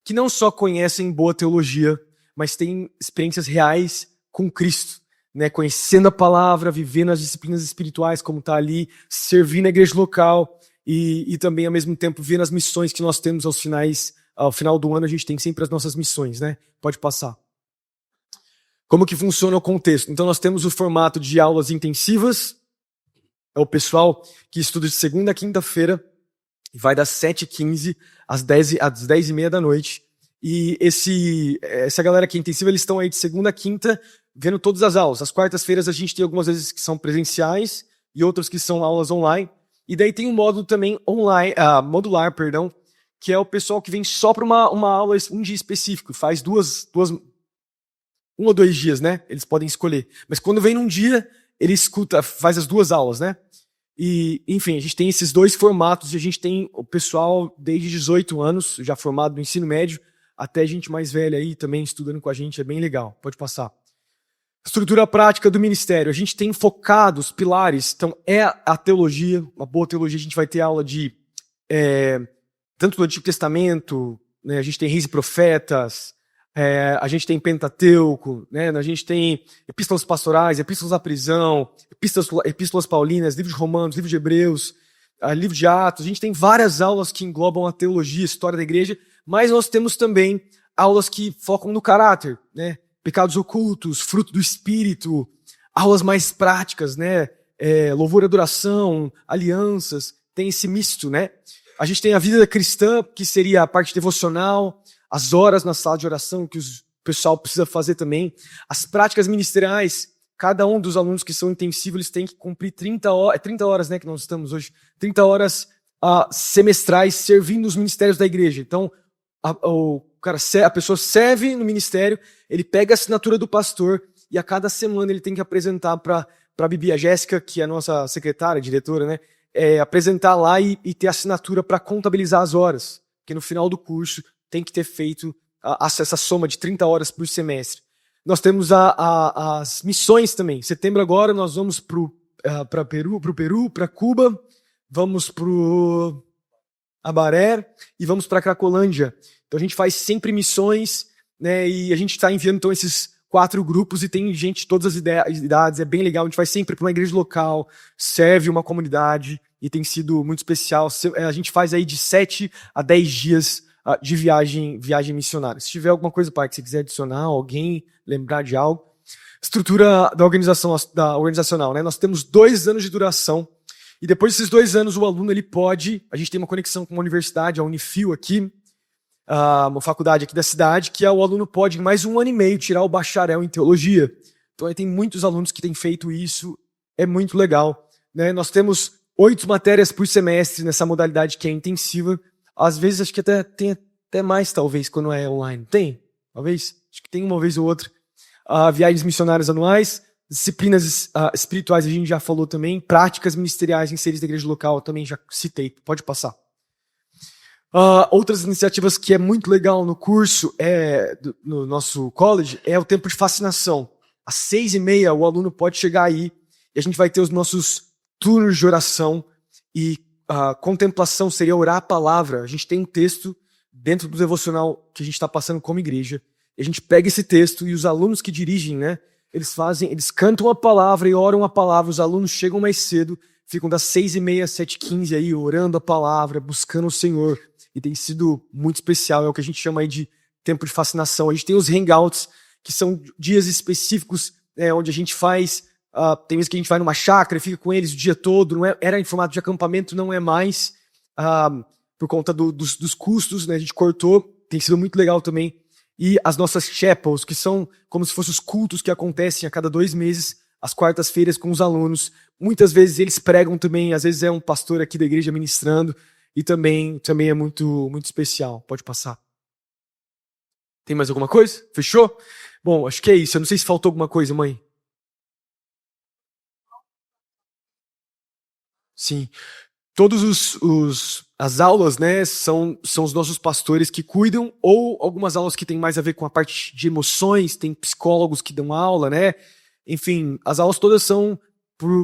que não só conhecem boa teologia, mas têm experiências reais com Cristo, né? Conhecendo a palavra, vivendo as disciplinas espirituais, como está ali, servindo na igreja local e também, ao mesmo tempo, vendo as missões que nós temos ao final do ano, a gente tem sempre as nossas missões, né? Pode passar. Como que funciona o contexto? Então, nós temos o formato de aulas intensivas. É o pessoal que estuda de segunda a quinta-feira, vai das 7h15 às 10h30 da noite. E essa galera que é intensiva, eles estão aí de segunda a quinta, vendo todas as aulas. As quartas-feiras a gente tem algumas vezes que são presenciais e outras que são aulas online. E daí tem um módulo também modular, que é o pessoal que vem só para uma aula, um dia específico, faz 1 ou 2 dias, né? Eles podem escolher. Mas quando vem num dia, ele faz as 2 aulas, né? E, enfim, a gente tem esses 2 formatos e a gente tem o pessoal desde 18 anos, já formado no ensino médio, até gente mais velha aí também estudando com a gente, é bem legal. Pode passar. Estrutura prática do ministério. A gente tem focado os pilares, então é a teologia, uma boa teologia. A gente vai ter aula de tanto do Antigo Testamento, né? A gente tem Reis e Profetas, a gente tem Pentateuco, né? A gente tem epístolas pastorais, epístolas à prisão, epístolas paulinas, livro de Romanos, livro de Hebreus, livro de Atos. A gente tem várias aulas que englobam a teologia, a história da igreja, mas nós temos também aulas que focam no caráter, né? Pecados ocultos, fruto do Espírito, aulas mais práticas, né? Louvor e adoração, alianças, tem esse misto, né? A gente tem a vida cristã, que seria a parte devocional, as horas na sala de oração que o pessoal precisa fazer também, as práticas ministeriais, cada um dos alunos que são intensivos, eles têm que cumprir 30 horas, né, que nós estamos hoje, 30 horas semestrais servindo os ministérios da igreja. Então, a pessoa serve no ministério, ele pega a assinatura do pastor e a cada semana ele tem que apresentar para a Bibi, a Jéssica, que é a nossa secretária, diretora, né, apresentar lá e ter assinatura para contabilizar as horas, porque no final do curso tem que ter feito essa soma de 30 horas por semestre. Nós temos as missões também. Em setembro agora nós vamos para Peru, para Cuba, vamos para Abaré e vamos para Cracolândia. Então a gente faz sempre missões, né? E a gente está enviando então esses 4 grupos e tem gente de todas as idades. É bem legal. A gente vai sempre para uma igreja local, serve uma comunidade e tem sido muito especial. A gente faz aí de 7 a 10 dias de viagem missionária. Se tiver alguma coisa, pai, que você quiser adicionar, alguém lembrar de algo. Estrutura da organizacional, né? Nós temos 2 anos de duração e depois desses 2 anos o aluno ele pode, a gente tem uma conexão com uma universidade, a Unifil aqui, uma faculdade aqui da cidade, que o aluno pode em mais 1 ano e meio tirar o bacharel em teologia. Então aí tem muitos alunos que têm feito isso, é muito legal, né? Nós temos 8 matérias por semestre nessa modalidade que é intensiva. Às vezes, acho que tem até mais, talvez, quando é online. Tem? Talvez? Acho que tem uma vez ou outra. Viagens missionárias anuais, disciplinas espirituais, a gente já falou também. Práticas ministeriais inseridas da igreja local, também já citei. Pode passar. Outras iniciativas que é muito legal no curso, no nosso college, é o tempo de fascinação. Às 6h30, o aluno pode chegar aí e a gente vai ter os nossos turnos de oração e a contemplação seria orar a palavra. A gente tem um texto dentro do devocional que a gente está passando como igreja. E a gente pega esse texto e os alunos que dirigem, né? Eles cantam a palavra e oram a palavra. Os alunos chegam mais cedo, ficam das 6h30 às 7h15 aí, orando a palavra, buscando o Senhor. E tem sido muito especial. É o que a gente chama aí de tempo de fascinação. A gente tem os hangouts, que são dias específicos onde a gente faz. Tem vezes que a gente vai numa chácara e fica com eles o dia todo. Não era em formato de acampamento, não é mais, por conta dos custos, né? A gente cortou. Tem sido muito legal também. E as nossas chapels, que são como se fossem os cultos que acontecem a cada 2 meses, às quartas-feiras com os alunos. Muitas vezes eles pregam também, às vezes é um pastor aqui da igreja ministrando, e também é muito, muito especial. Pode passar. Tem mais alguma coisa? Fechou? Bom, acho que é isso. Eu não sei se faltou alguma coisa, mãe. Sim. Todos as aulas, né, são os nossos pastores que cuidam, ou algumas aulas que têm mais a ver com a parte de emoções, tem psicólogos que dão aula, né? Enfim, as aulas todas são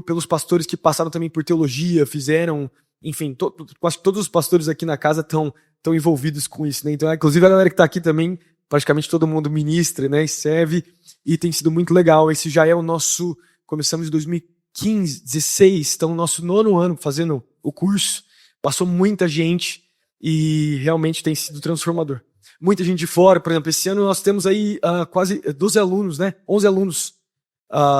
pelos pastores que passaram também por teologia, fizeram, enfim, quase todos os pastores aqui na casa estão envolvidos com isso, né? Então, inclusive a galera que está aqui também, praticamente todo mundo ministra, né, e serve, e tem sido muito legal. Esse já é o nosso, começamos em 2015, 16, estão no nosso 9º ano fazendo o curso, passou muita gente e realmente tem sido transformador. Muita gente de fora, por exemplo, esse ano nós temos aí quase 12 alunos, né, 11 alunos.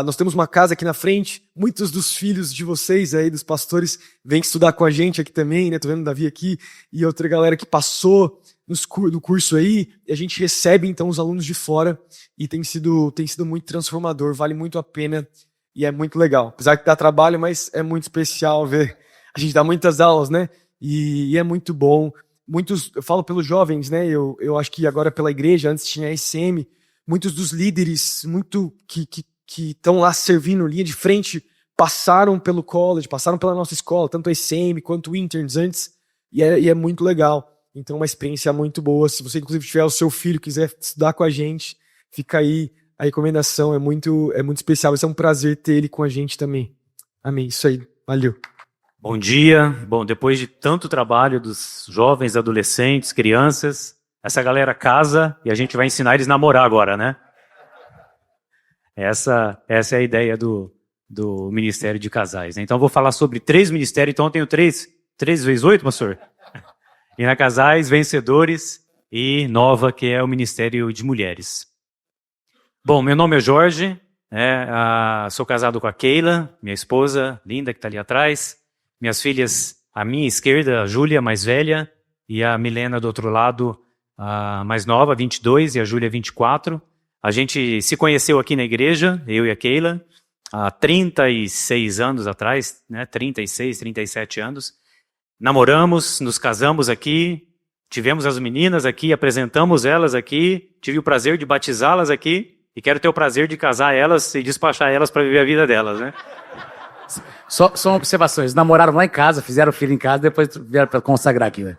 Nós temos uma casa aqui na frente, muitos dos filhos de vocês aí, dos pastores, vêm estudar com a gente aqui também, né? Tô vendo o Davi aqui e outra galera que passou no curso aí, e a gente recebe então os alunos de fora e tem sido muito transformador, vale muito a pena e é muito legal. Apesar que dá trabalho, mas é muito especial ver. A gente dá muitas aulas, né? E é muito bom. Eu falo pelos jovens, né? Eu acho que agora pela igreja, antes tinha a SM, muitos dos líderes, que estão lá servindo linha de frente, passaram pelo college, passaram pela nossa escola, tanto a SM quanto o Interns antes, e é muito legal. Então, uma experiência muito boa. Se você, inclusive, tiver o seu filho, quiser estudar com a gente, fica aí a recomendação. É muito especial. Vai ser um prazer ter ele com a gente também. Amém. Isso aí. Valeu. Bom dia. Bom, depois de tanto trabalho dos jovens, adolescentes, crianças, essa galera casa e a gente vai ensinar eles a namorar agora, né? Essa é a ideia do Ministério de Casais, né? Então, eu vou falar sobre 3 ministérios. Então, eu tenho 3 vezes 8, pastor? E na Casais, Vencedores e Nova, que é o Ministério de Mulheres. Bom, meu nome é Jorge, sou casado com a Keila, minha esposa linda, que está ali atrás. Minhas filhas, à minha esquerda, a Júlia, mais velha, e a Milena do outro lado, a mais nova, 22, e a Júlia, 24. A gente se conheceu aqui na igreja, eu e a Keila, há 36 anos atrás, né? 36, 37 anos. Namoramos, nos casamos aqui, tivemos as meninas aqui, apresentamos elas aqui, tive o prazer de batizá-las aqui e quero ter o prazer de casar elas e despachar elas para viver a vida delas, né? Só uma observação, eles namoraram lá em casa, fizeram filho em casa, depois vieram para consagrar aqui, né?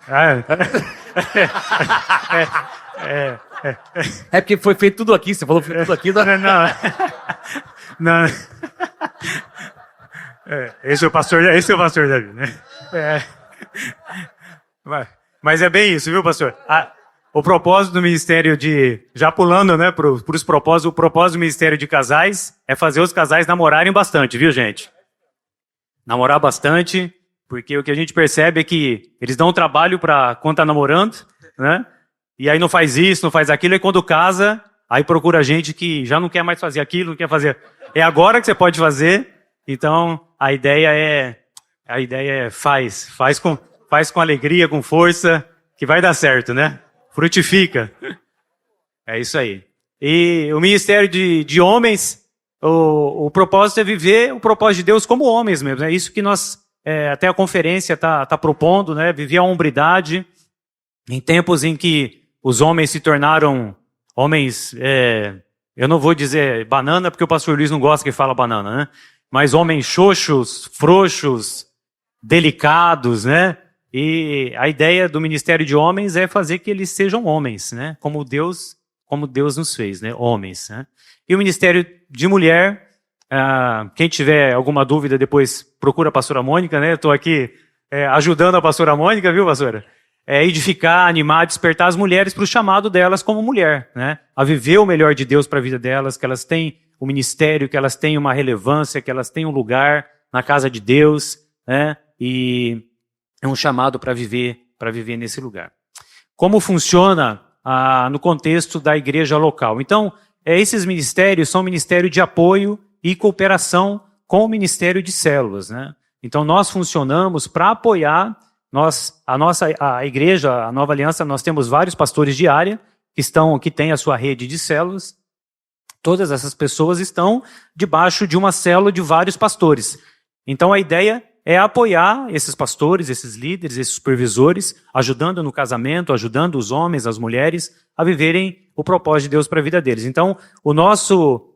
É porque foi feito tudo aqui, você falou que foi tudo aqui. Não. Esse é o pastor Davi, né? Mas é bem isso, viu, pastor? O propósito do Ministério já pulando, né, para os propósitos, o propósito do Ministério de Casais é fazer os casais namorarem bastante, viu, gente? Namorar bastante, porque o que a gente percebe é que eles dão trabalho para quando tá namorando, né? E aí não faz isso, não faz aquilo, e quando casa, aí procura gente que já não quer mais fazer aquilo, não quer fazer. É agora que você pode fazer, então a ideia é faz com alegria, com força, que vai dar certo, né? Frutifica. É isso aí. E o ministério de homens, o propósito é viver o propósito de Deus como homens mesmo. É isso que nós, até a conferência tá propondo, né? Viver a hombridade em tempos em que os homens se tornaram homens, eu não vou dizer banana, porque o pastor Luiz não gosta que fala banana, né? Mas homens xoxos, frouxos, delicados, né? E a ideia do ministério de homens é fazer que eles sejam homens, né? Como Deus nos fez, né? Homens, né? E o ministério de mulher, quem tiver alguma dúvida depois procura a pastora Mônica, né? Eu estou aqui ajudando a pastora Mônica, viu, pastora? Edificar, animar, despertar as mulheres para o chamado delas como mulher, né? A viver o melhor de Deus para a vida delas, que elas têm o ministério, que elas têm uma relevância, que elas têm um lugar na casa de Deus, né? E é um chamado para viver nesse lugar. Como funciona no contexto da igreja local. Então, esses ministérios são ministério de apoio e cooperação com o ministério de células, né? Então, nós funcionamos para apoiar a igreja, a Nova Aliança. Nós temos vários pastores de área que têm a sua rede de células. Todas essas pessoas estão debaixo de uma célula de vários pastores. Então, a ideia é apoiar esses pastores, esses líderes, esses supervisores, ajudando no casamento, ajudando os homens, as mulheres a viverem o propósito de Deus para a vida deles. Então, o nosso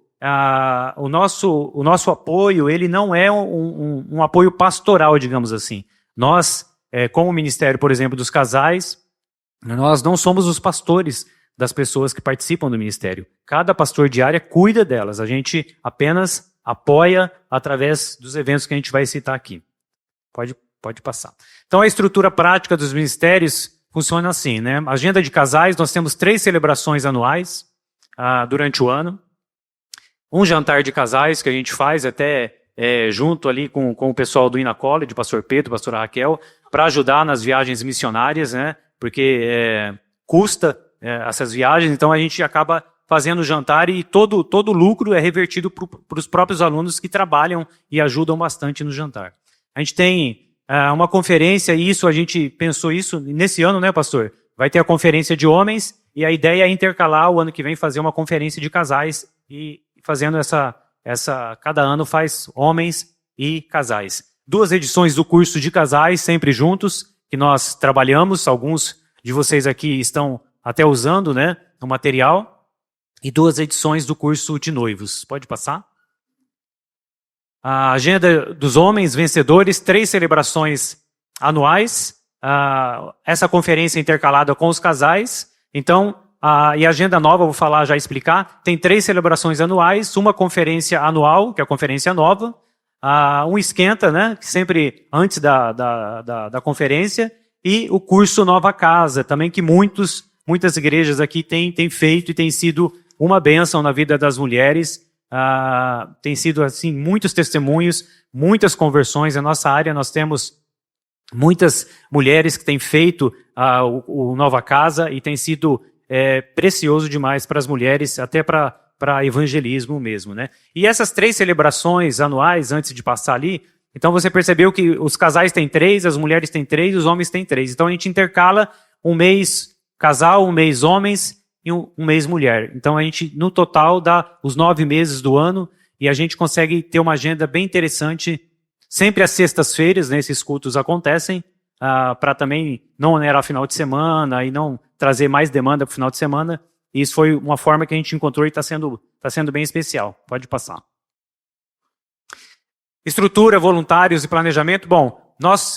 apoio, ele não é um apoio pastoral, digamos assim. Nós, como ministério, por exemplo, dos casais, nós não somos os pastores das pessoas que participam do ministério. Cada pastor de área cuida delas. A gente apenas apoia através dos eventos que a gente vai citar aqui. Pode passar. Então, a estrutura prática dos ministérios funciona assim, né? Agenda de casais, nós temos 3 celebrações anuais durante o ano. Um jantar de casais que a gente faz até junto ali com o pessoal do Ina College, pastor Pedro, pastora Raquel, para ajudar nas viagens missionárias, né? Porque custa essas viagens, então a gente acaba fazendo o jantar e todo o lucro é revertido para os próprios alunos que trabalham e ajudam bastante no jantar. A gente tem uma conferência, e a gente pensou isso nesse ano, né, pastor? Vai ter a conferência de homens, e a ideia é intercalar o ano que vem, fazer uma conferência de casais, e fazendo cada ano faz homens e casais. 2 edições do curso de casais, sempre juntos, que nós trabalhamos, alguns de vocês aqui estão até usando, né, o material, e 2 edições do curso de noivos. Pode passar? A agenda dos homens vencedores, 3 celebrações anuais, essa conferência intercalada com os casais. Então, e a agenda nova, eu vou falar, já explicar, tem 3 celebrações anuais, uma conferência anual, que é a conferência nova, um esquenta, né, sempre antes da conferência, e o curso Nova Casa, também que muitas igrejas aqui têm feito e tem sido uma bênção na vida das mulheres. Tem sido assim muitos testemunhos, muitas conversões. Na nossa área nós temos muitas mulheres que têm feito o Nova Casa e tem sido precioso demais para as mulheres, até para evangelismo mesmo, né? E essas 3 celebrações anuais, antes de passar ali, então você percebeu que os casais têm 3, as mulheres têm 3, os homens têm 3. Então a gente intercala um mês casal, um mês homens e um mês mulher. Então a gente, no total, dá os 9 meses do ano e a gente consegue ter uma agenda bem interessante. Sempre às sextas-feiras, né, esses cultos acontecem, para também não onerar final de semana e não trazer mais demanda para o final de semana. E isso foi uma forma que a gente encontrou e está sendo bem especial. Pode passar. Estrutura, voluntários e planejamento. Bom,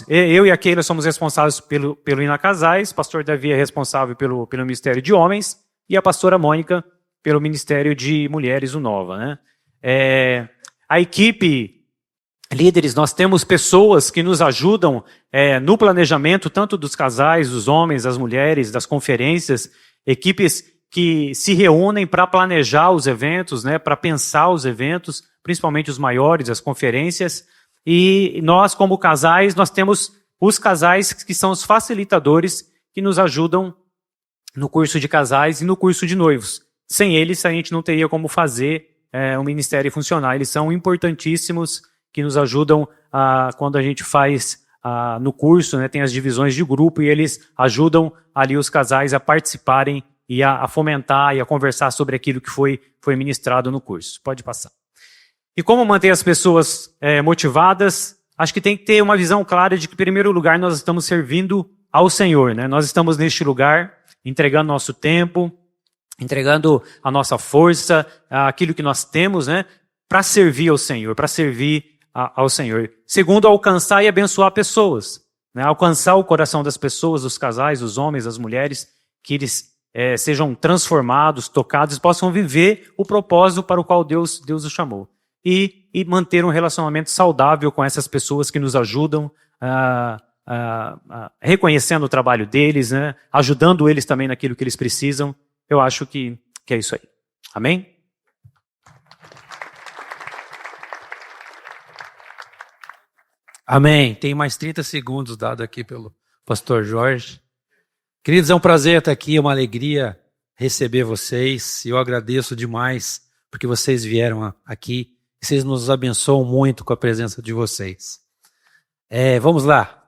eu e a Keila somos responsáveis pelo Ina Casais, o pastor Davi é responsável pelo Ministério de Homens e a pastora Mônica pelo Ministério de Mulheres, o Nova, né? A equipe, líderes, nós temos pessoas que nos ajudam no planejamento, tanto dos casais, dos homens, das mulheres, das conferências, equipes que se reúnem para planejar os eventos, né, para pensar os eventos, principalmente os maiores, as conferências. E nós, como casais, nós temos os casais que são os facilitadores que nos ajudam no curso de casais e no curso de noivos. Sem eles, a gente não teria como fazer o ministério funcionar. Eles são importantíssimos, que nos ajudam quando a gente faz no curso, né, tem as divisões de grupo, e eles ajudam ali os casais a participarem e a fomentar e a conversar sobre aquilo que foi ministrado no curso. Pode passar. E como manter as pessoas motivadas? Acho que tem que ter uma visão clara de que, em primeiro lugar, nós estamos servindo ao Senhor, né? Nós estamos neste lugar, entregando nosso tempo, entregando a nossa força, aquilo que nós temos, né, para servir ao Senhor, para servir ao Senhor. Segundo, alcançar e abençoar pessoas, né? Alcançar o coração das pessoas, dos casais, dos homens, das mulheres, que eles sejam transformados, tocados, possam viver o propósito para o qual Deus os chamou. E manter um relacionamento saudável com essas pessoas que nos ajudam, reconhecendo o trabalho deles, né? Ajudando eles também naquilo que eles precisam. Eu acho que é isso aí. Amém? Amém. Tem mais 30 segundos dado aqui pelo pastor Jorge. Queridos, é um prazer estar aqui, é uma alegria receber vocês. Eu agradeço demais porque vocês vieram aqui. Vocês nos abençoam muito com a presença de vocês. Vamos lá.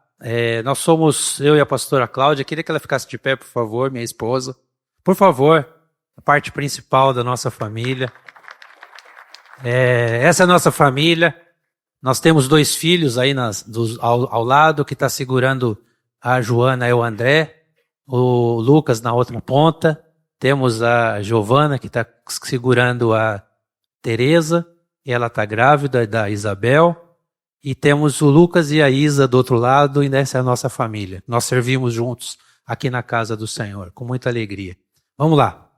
Nós somos, eu e a pastora Cláudia. Queria que ela ficasse de pé, por favor, minha esposa. Por favor, a parte principal da nossa família. Essa é a nossa família. Nós temos 2 filhos aí ao lado, que está segurando a Joana e o André. O Lucas na outra ponta. Temos a Giovana, que está segurando a Tereza, e ela está grávida, da Isabel. E temos o Lucas e a Isa do outro lado, e essa é a nossa família. Nós servimos juntos aqui na casa do Senhor, com muita alegria. Vamos lá.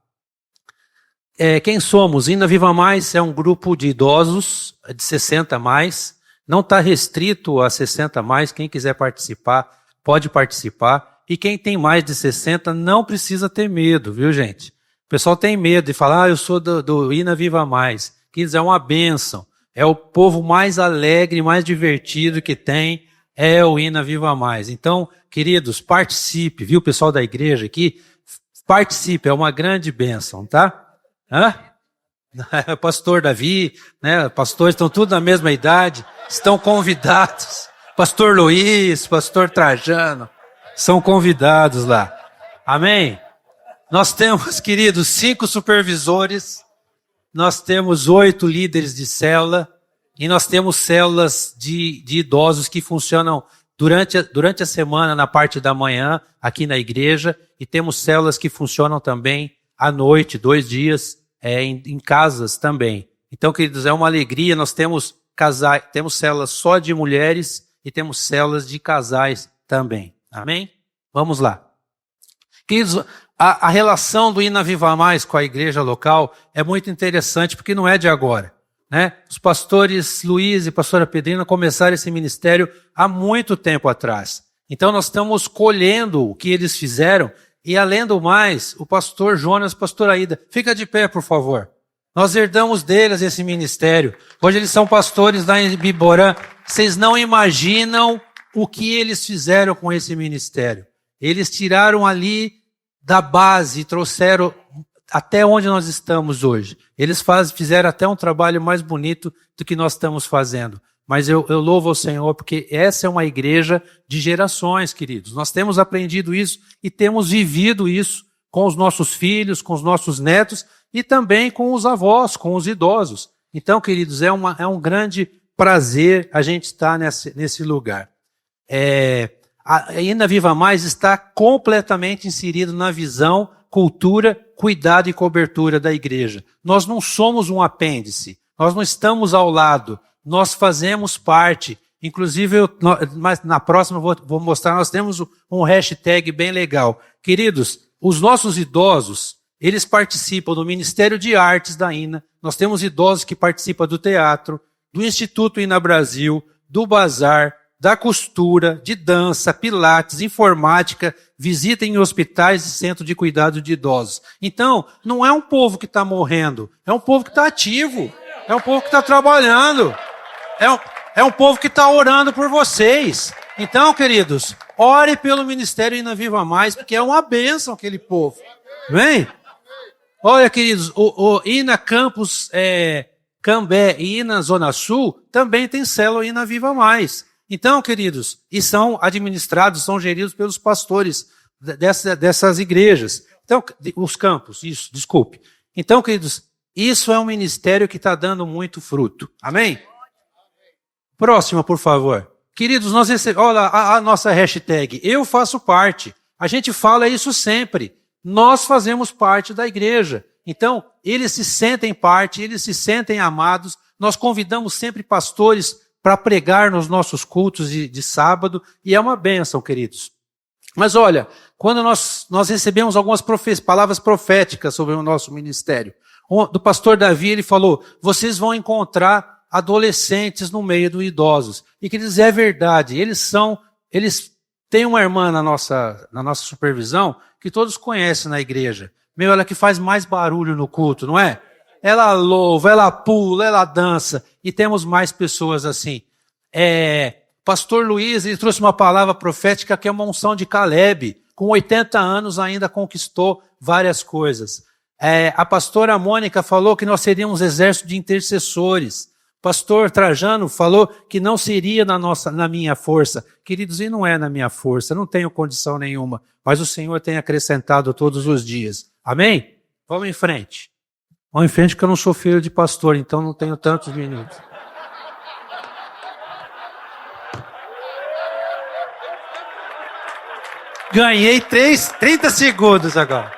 Quem somos? Ina Viva Mais é um grupo de idosos de 60 a mais. Não está restrito a 60 a mais. Quem quiser participar, pode participar. E quem tem mais de 60 não precisa ter medo, viu, gente? O pessoal tem medo de falar, eu sou do Ina Viva Mais. Queridos, é uma bênção. É o povo mais alegre, mais divertido que tem, é o Ina Viva Mais. Então, queridos, participe, viu, pessoal da igreja aqui? Participe, é uma grande bênção, tá? Pastor Davi, né? Pastores estão tudo na mesma idade, estão convidados. Pastor Luiz, pastor Trajano, são convidados lá. Amém? Nós temos, queridos, 5 supervisores, nós temos 8 líderes de célula e nós temos células de idosos que funcionam durante a semana, na parte da manhã, aqui na igreja, e temos células que funcionam também à noite, 2 dias, em casas também. Então, queridos, é uma alegria, nós temos células só de mulheres e temos células de casais também. Amém? Vamos lá. Queridos, a relação do Ina Viva Mais com a igreja local é muito interessante, porque não é de agora, né? Os pastores Luiz e pastora Pedrina começaram esse ministério há muito tempo atrás. Então nós estamos colhendo o que eles fizeram, e além do mais, o pastor Jonas, pastora Aida, fica de pé, por favor. Nós herdamos deles esse ministério. Hoje eles são pastores lá em Biborã. Vocês não imaginam o que eles fizeram com esse ministério. Eles tiraram ali da base e trouxeram até onde nós estamos hoje. Eles fizeram até um trabalho mais bonito do que nós estamos fazendo. Mas eu louvo ao Senhor, porque essa é uma igreja de gerações, queridos. Nós temos aprendido isso e temos vivido isso com os nossos filhos, com os nossos netos e também com os avós, com os idosos. Então, queridos, é um grande prazer a gente estar nesse lugar. A Ina Viva Mais está completamente inserido na visão, cultura, cuidado e cobertura da igreja. Nós não somos um apêndice, nós não estamos ao lado, nós fazemos parte. Inclusive, mas na próxima vou mostrar, nós temos um hashtag bem legal. Queridos, os nossos idosos, eles participam do Ministério de Artes da Ina, nós temos idosos que participam do teatro, do Instituto Ina Brasil, do Bazar, da costura, de dança, pilates, informática, visita em hospitais e centro de cuidado de idosos. Então, não é um povo que está morrendo, é um povo que está ativo, é um povo que está trabalhando, é um povo que está orando por vocês. Então, queridos, ore pelo Ministério Ina Viva Mais, porque é uma bênção aquele povo. Vem? Olha, queridos, o Ina Campus Cambé e Ina Zona Sul também tem célula Ina Viva Mais. Então, queridos, e são administrados, são geridos pelos pastores dessas igrejas. Então, os campos, isso, desculpe. Então, queridos, isso é um ministério que está dando muito fruto. Amém? Próxima, por favor. Queridos, nós recebemos, olha a nossa hashtag, eu faço parte. A gente fala isso sempre. Nós fazemos parte da igreja. Então, eles se sentem parte, eles se sentem amados. Nós convidamos sempre pastores para pregar nos nossos cultos de sábado, e é uma bênção, queridos. Mas olha, quando nós recebemos algumas palavras proféticas sobre o nosso ministério, do pastor Davi, ele falou, vocês vão encontrar adolescentes no meio dos idosos. E queridos, é verdade, eles têm uma irmã na nossa supervisão, que todos conhecem na igreja. Ela que faz mais barulho no culto, não é? Ela louva, ela pula, ela dança, e temos mais pessoas assim. Pastor Luiz, ele trouxe uma palavra profética que é uma unção de Caleb. com 80 anos ainda conquistou várias coisas. A pastora Mônica falou que nós seríamos um exército de intercessores. Pastor Trajano falou que não seria na minha força. Queridos, e não é na minha força, não tenho condição nenhuma, mas o Senhor tem acrescentado todos os dias. Amém? Vamos em frente. Vamos em frente que eu não sou filho de pastor, então não tenho tantos minutos. Ganhei 30 segundos agora.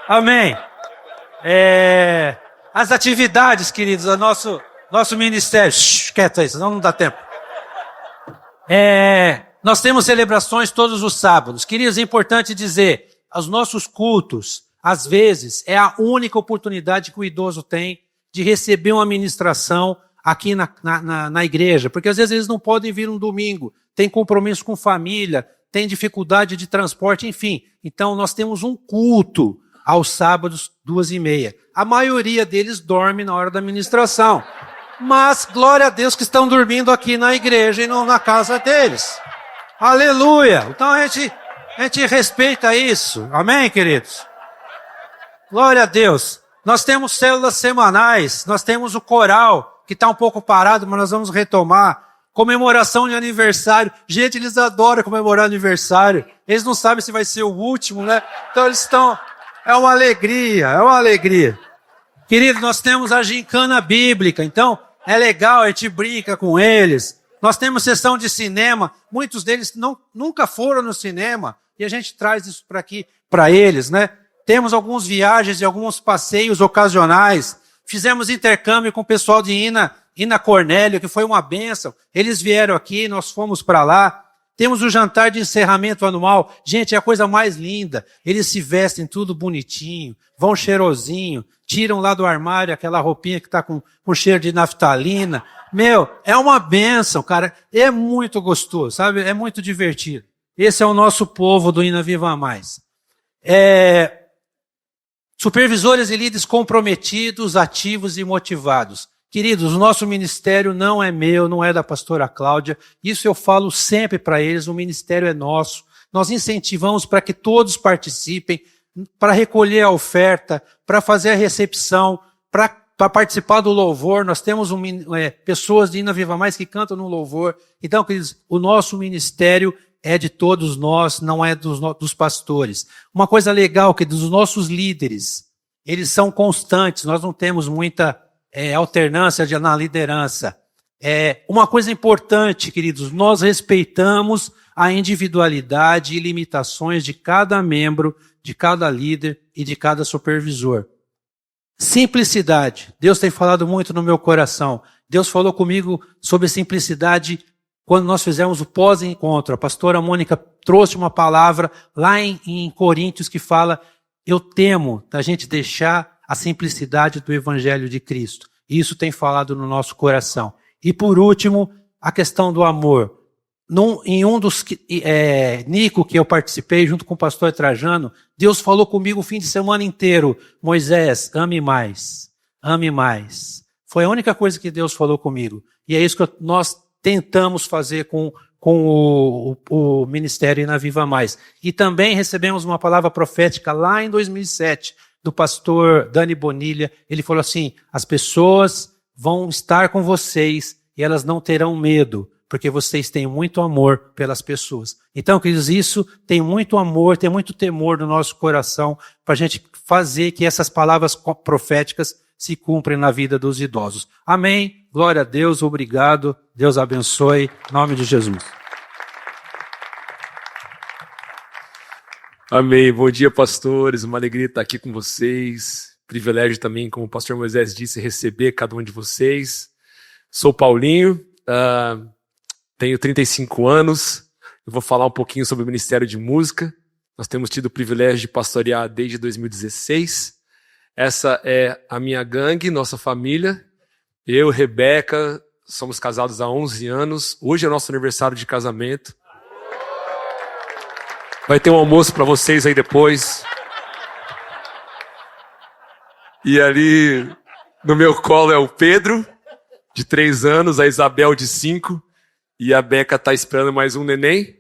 Amém. As atividades, queridos, do nosso ministério. Quieto aí, senão não dá tempo. Nós temos celebrações todos os sábados. Queridos, é importante dizer, os nossos cultos, às vezes, é a única oportunidade que o idoso tem de receber uma ministração aqui na igreja. Porque às vezes eles não podem vir um domingo, tem compromisso com família, tem dificuldade de transporte, enfim. Então nós temos um culto aos sábados, 2h30. A maioria deles dorme na hora da ministração. Mas, glória a Deus que estão dormindo aqui na igreja e não na casa deles. Aleluia! Então a gente respeita isso. Amém, queridos? Glória a Deus. Nós temos células semanais, nós temos o coral, que está um pouco parado, mas nós vamos retomar. Comemoração de aniversário. Gente, eles adoram comemorar aniversário. Eles não sabem se vai ser o último, né? Então eles estão... É uma alegria. Querido, nós temos a gincana bíblica, então é legal, a gente brinca com eles. Nós temos sessão de cinema, muitos deles nunca foram no cinema, e a gente traz isso para aqui, para eles, né? Temos algumas viagens e alguns passeios ocasionais. Fizemos intercâmbio com o pessoal de Ina Cornélio, que foi uma bênção. Eles vieram aqui, nós fomos para lá. Temos o jantar de encerramento anual. Gente, é a coisa mais linda. Eles se vestem tudo bonitinho, vão cheirosinho, tiram lá do armário aquela roupinha que está com cheiro de naftalina. Meu, é uma bênção, cara. É muito gostoso, sabe? É muito divertido. Esse é o nosso povo do Ina Viva Mais. Supervisores e líderes comprometidos, ativos e motivados. Queridos, o nosso ministério não é meu, não é da pastora Cláudia. Isso eu falo sempre para eles, o ministério é nosso. Nós incentivamos para que todos participem, para recolher a oferta, para fazer a recepção, para participar do louvor. Nós temos pessoas de Ina Viva Mais que cantam no louvor. Então, queridos, o nosso ministério é de todos nós, não é dos pastores. Uma coisa legal que dos nossos líderes, eles são constantes, nós não temos muita alternância na liderança. Uma coisa importante, queridos, nós respeitamos a individualidade e limitações de cada membro, de cada líder e de cada supervisor. Simplicidade. Deus tem falado muito no meu coração. Deus falou comigo sobre simplicidade quando nós fizemos o pós-encontro. A pastora Mônica trouxe uma palavra lá em Coríntios que fala: eu temo da gente deixar a simplicidade do Evangelho de Cristo. Isso tem falado no nosso coração. E por último, a questão do amor. Em um dos Nico que eu participei junto com o pastor Trajano, Deus falou comigo o fim de semana inteiro: Moisés, ame mais, ame mais. Foi a única coisa que Deus falou comigo. E é isso que nós tentamos fazer com o Ministério Ina Viva Mais. E também recebemos uma palavra profética lá em 2007, do pastor Dani Bonilha. Ele falou assim: as pessoas vão estar com vocês e elas não terão medo, porque vocês têm muito amor pelas pessoas. Então, queridos, isso tem muito amor, tem muito temor no nosso coração para a gente fazer que essas palavras proféticas se cumprem na vida dos idosos. Amém. Glória a Deus, obrigado. Deus abençoe. Em nome de Jesus. Amém. Bom dia, pastores. Uma alegria estar aqui com vocês. Privilégio também, como o pastor Moisés disse, receber cada um de vocês. Sou Paulinho, tenho 35 anos. Eu vou falar um pouquinho sobre o Ministério de Música. Nós temos tido o privilégio de pastorear desde 2016. Essa é a minha gangue, nossa família. Eu, Rebeca, somos casados há 11 anos. Hoje é nosso aniversário de casamento. Vai ter um almoço para vocês aí depois. E ali no meu colo é o Pedro, de 3 anos, a Isabel, de 5. E a Beca está esperando mais um neném.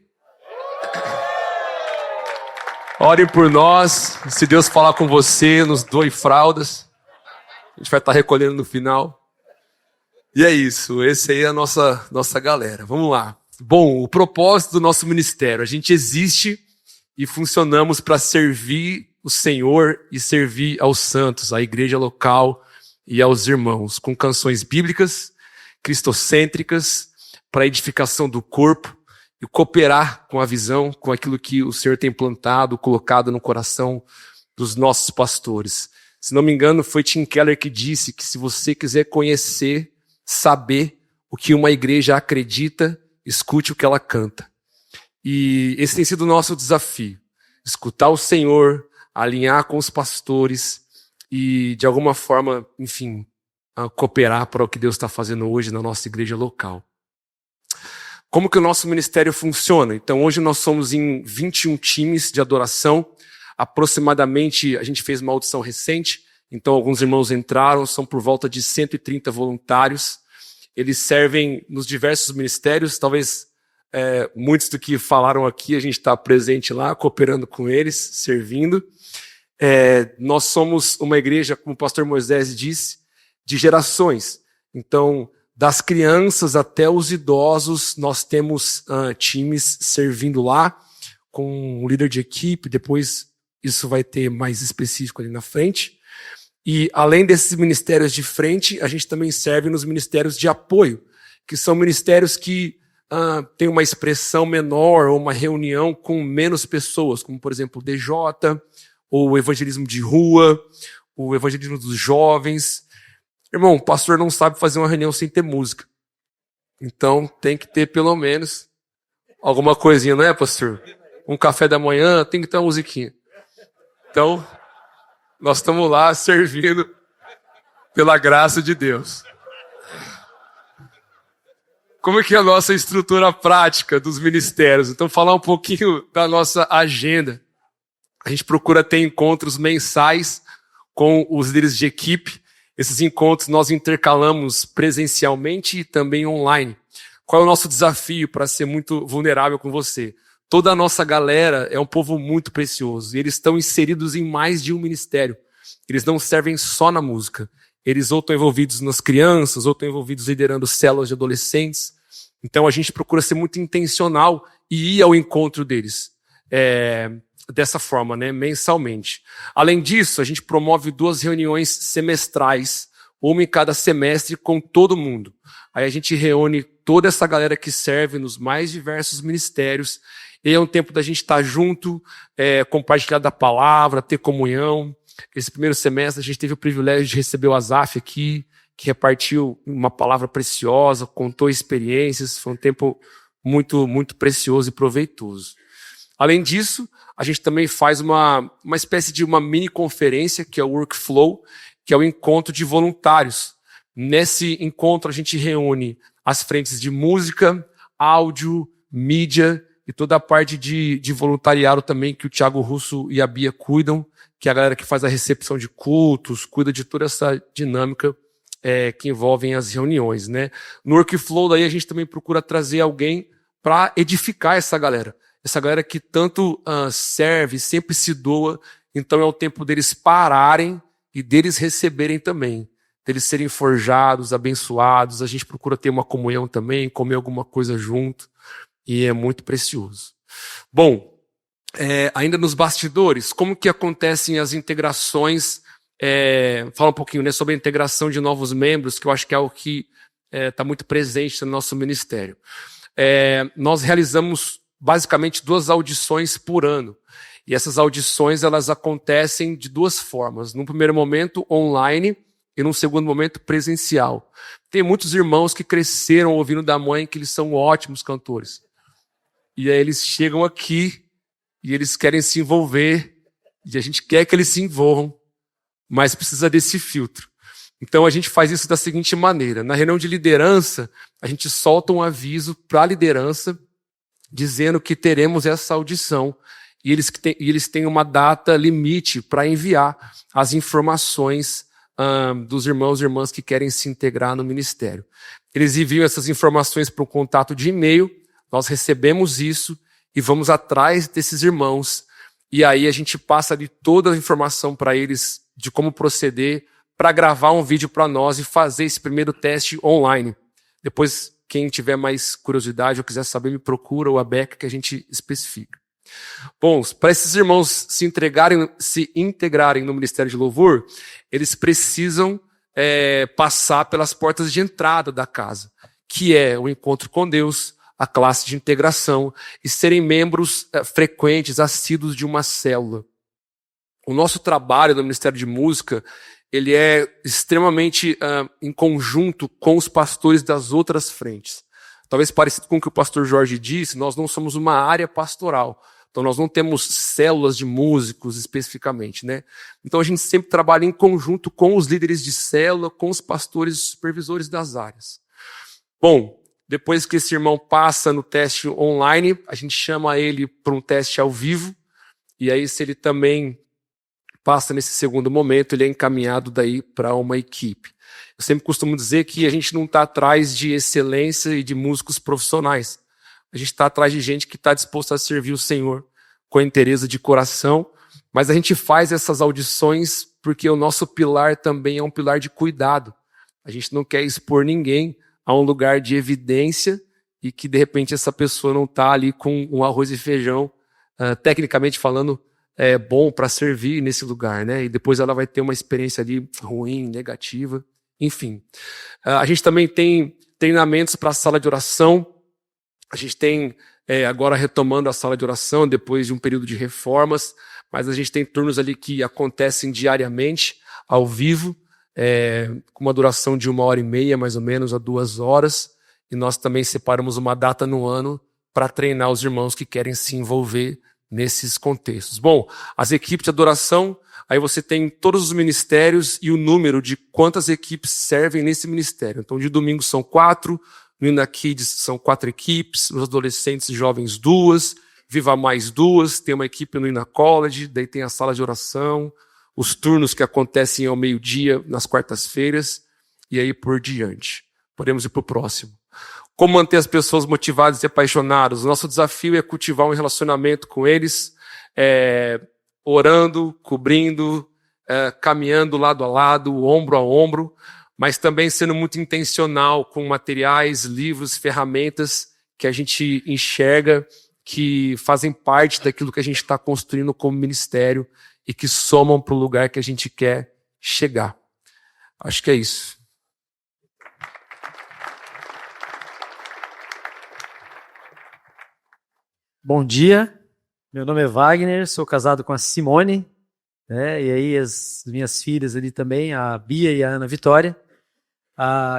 Orem por nós. Se Deus falar com você, nos doe fraldas. A gente vai estar recolhendo no final. E é isso. Esse aí é a nossa galera. Vamos lá. Bom, o propósito do nosso ministério. A gente existe e funcionamos para servir o Senhor e servir aos santos, à igreja local e aos irmãos, com canções bíblicas, cristocêntricas, para a edificação do corpo e cooperar com a visão, com aquilo que o Senhor tem plantado, colocado no coração dos nossos pastores. Se não me engano, foi Tim Keller que disse que se você quiser conhecer, saber o que uma igreja acredita, escute o que ela canta. E esse tem sido o nosso desafio. Escutar o Senhor, alinhar com os pastores e, de alguma forma, enfim, cooperar para o que Deus está fazendo hoje na nossa igreja local. Como que o nosso ministério funciona? Então, hoje nós somos em 21 times de adoração. Aproximadamente, a gente fez uma audição recente, então alguns irmãos entraram, são por volta de 130 voluntários. Eles servem nos diversos ministérios, talvez muitos do que falaram aqui, a gente está presente lá, cooperando com eles, servindo. Nós somos uma igreja, como o pastor Moisés disse, de gerações. Então, das crianças até os idosos, nós temos times servindo lá, com um líder de equipe, depois isso vai ter mais específico ali na frente. E além desses ministérios de frente, a gente também serve nos ministérios de apoio, que são ministérios que têm uma expressão menor ou uma reunião com menos pessoas, como por exemplo o DJ, ou o evangelismo de rua, o evangelismo dos jovens. Irmão, o pastor não sabe fazer uma reunião sem ter música. Então tem que ter pelo menos alguma coisinha, não é, pastor? Um café da manhã, tem que ter uma musiquinha. Então, nós estamos lá servindo pela graça de Deus. Como é que é a nossa estrutura prática dos ministérios? Então, falar um pouquinho da nossa agenda. A gente procura ter encontros mensais com os líderes de equipe. Esses encontros nós intercalamos presencialmente e também online. Qual é o nosso desafio para ser muito vulnerável com você? Toda a nossa galera é um povo muito precioso. E eles estão inseridos em mais de um ministério. Eles não servem só na música. Eles ou estão envolvidos nas crianças, ou estão envolvidos liderando células de adolescentes. Então a gente procura ser muito intencional e ir ao encontro deles. Dessa forma, né, mensalmente. Além disso, a gente promove 2 reuniões semestrais, uma em cada semestre com todo mundo. Aí a gente reúne toda essa galera que serve nos mais diversos ministérios. E é um tempo da gente estar junto, compartilhar da palavra, ter comunhão. Esse primeiro semestre a gente teve o privilégio de receber o Azaf aqui, que repartiu uma palavra preciosa, contou experiências. Foi um tempo muito, muito precioso e proveitoso. Além disso, a gente também faz uma espécie de uma mini conferência, que é o Workflow, que é o encontro de voluntários. Nesse encontro a gente reúne as frentes de música, áudio, mídia e toda a parte de voluntariado também que o Thiago Russo e a Bia cuidam, que é a galera que faz a recepção de cultos, cuida de toda essa dinâmica que envolvem as reuniões, né? No Workflow daí a gente também procura trazer alguém para edificar essa galera que tanto serve, sempre se doa. Então é o tempo deles pararem e deles receberem também, deles serem forjados, abençoados. A gente procura ter uma comunhão também, comer alguma coisa junto, e é muito precioso. Bom, ainda nos bastidores, como que acontecem as integrações? Fala um pouquinho, né, sobre a integração de novos membros, que eu acho que é algo que está muito presente no nosso ministério. Nós realizamos basicamente 2 audições por ano. E essas audições, elas acontecem de 2 formas. Num primeiro momento, online, e num segundo momento, presencial. Tem muitos irmãos que cresceram ouvindo da mãe que eles são ótimos cantores. E aí eles chegam aqui e eles querem se envolver, e a gente quer que eles se envolvam, mas precisa desse filtro. Então a gente faz isso da seguinte maneira. Na reunião de liderança, a gente solta um aviso para a liderança, dizendo que teremos essa audição, e eles têm uma data limite para enviar as informações dos irmãos e irmãs que querem se integrar no ministério. Eles enviam essas informações para um contato de e-mail, nós recebemos isso e vamos atrás desses irmãos e aí a gente passa ali toda a informação para eles de como proceder para gravar um vídeo para nós e fazer esse primeiro teste online. Depois, quem tiver mais curiosidade ou quiser saber, me procura o ABEC que a gente especifica. Bom, para esses irmãos se integrarem no Ministério de Louvor, eles precisam passar pelas portas de entrada da casa, que é o encontro com Deus, a classe de integração e serem membros frequentes, assíduos de uma célula. O nosso trabalho no Ministério de Música, ele é extremamente em conjunto com os pastores das outras frentes. Talvez parecido com o que o pastor Jorge disse, nós não somos uma área pastoral. Então nós não temos células de músicos especificamente, né? Então a gente sempre trabalha em conjunto com os líderes de célula, com os pastores e supervisores das áreas. Bom, depois que esse irmão passa no teste online, a gente chama ele para um teste ao vivo, e aí se ele também passa nesse segundo momento, ele é encaminhado daí para uma equipe. Eu sempre costumo dizer que a gente não está atrás de excelência e de músicos profissionais. A gente está atrás de gente que está disposta a servir o Senhor com inteireza de coração, mas a gente faz essas audições porque o nosso pilar também é um pilar de cuidado. A gente não quer expor ninguém a um lugar de evidência e que, de repente, essa pessoa não está ali com um arroz e feijão, tecnicamente falando, bom para servir nesse lugar, né? E depois ela vai ter uma experiência ali ruim, negativa, enfim. A gente também tem treinamentos para a sala de oração. A gente tem, agora retomando a sala de oração, depois de um período de reformas, mas a gente tem turnos ali que acontecem diariamente, ao vivo, com uma duração de 1h30, mais ou menos, a 2 horas, e nós também separamos uma data no ano para treinar os irmãos que querem se envolver nesses contextos. Bom, as equipes de adoração, aí você tem todos os ministérios e o número de quantas equipes servem nesse ministério. Então, de domingo são 4, no Ina Kids são 4 equipes, nos adolescentes e jovens 2, Viva Mais 2, tem uma equipe no Ina College, daí tem a sala de oração, os turnos que acontecem ao meio-dia, nas quartas-feiras, e aí por diante. Podemos ir para o próximo. Como manter as pessoas motivadas e apaixonadas? O nosso desafio é cultivar um relacionamento com eles, orando, cobrindo, caminhando lado a lado, ombro a ombro, mas também sendo muito intencional com materiais, livros, ferramentas que a gente enxerga que fazem parte daquilo que a gente está construindo como ministério e que somam para o lugar que a gente quer chegar. Acho que é isso. Bom dia, meu nome é Wagner, sou casado com a Simone, né, e aí as minhas filhas ali também, a Bia e a Ana Vitória.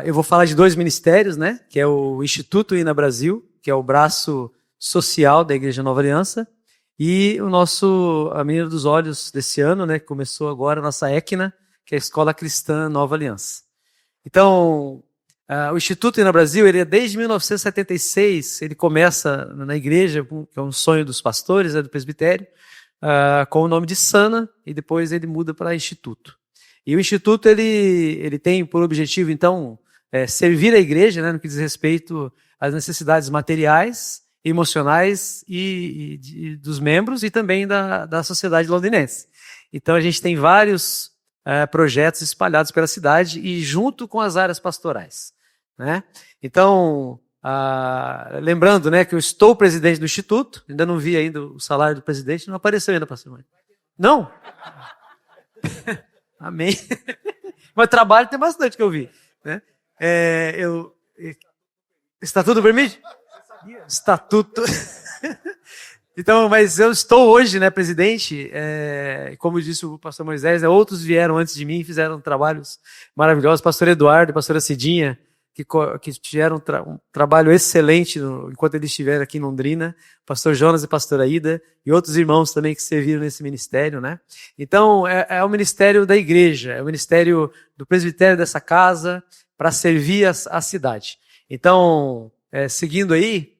Eu vou falar de 2 ministérios, né, que é o Instituto Ina Brasil, que é o braço social da Igreja Nova Aliança, e a Menina dos Olhos desse ano, né, que começou agora a nossa ECNA, que é a Escola Cristã Nova Aliança. Então, o Instituto Ina Brasil, ele é desde 1976, ele começa na igreja, que é um sonho dos pastores, do presbitério, com o nome de Sana, e depois ele muda para Instituto. E o Instituto, ele tem por objetivo, então, servir a igreja, né, no que diz respeito às necessidades materiais, emocionais e dos membros e também da sociedade londrinense. Então, a gente tem vários projetos espalhados pela cidade e junto com as áreas pastorais, né? Então, lembrando, né, que eu estou presidente do Instituto, ainda não vi ainda o salário do presidente, não apareceu ainda, pastor Mãe. Não? Amém. Mas trabalho tem bastante que eu vi, né? Estatuto permite? Estatuto. Então, mas eu estou hoje, né, presidente, como disse o pastor Moisés, outros vieram antes de mim e fizeram trabalhos maravilhosos, pastor Eduardo e pastora Cidinha, que tiveram um trabalho excelente enquanto eles estiveram aqui em Londrina, pastor Jonas e pastora Ida, e outros irmãos também que serviram nesse ministério, né? Então, é o ministério da igreja, é o ministério do presbitério dessa casa, para servir a cidade. Então, seguindo aí,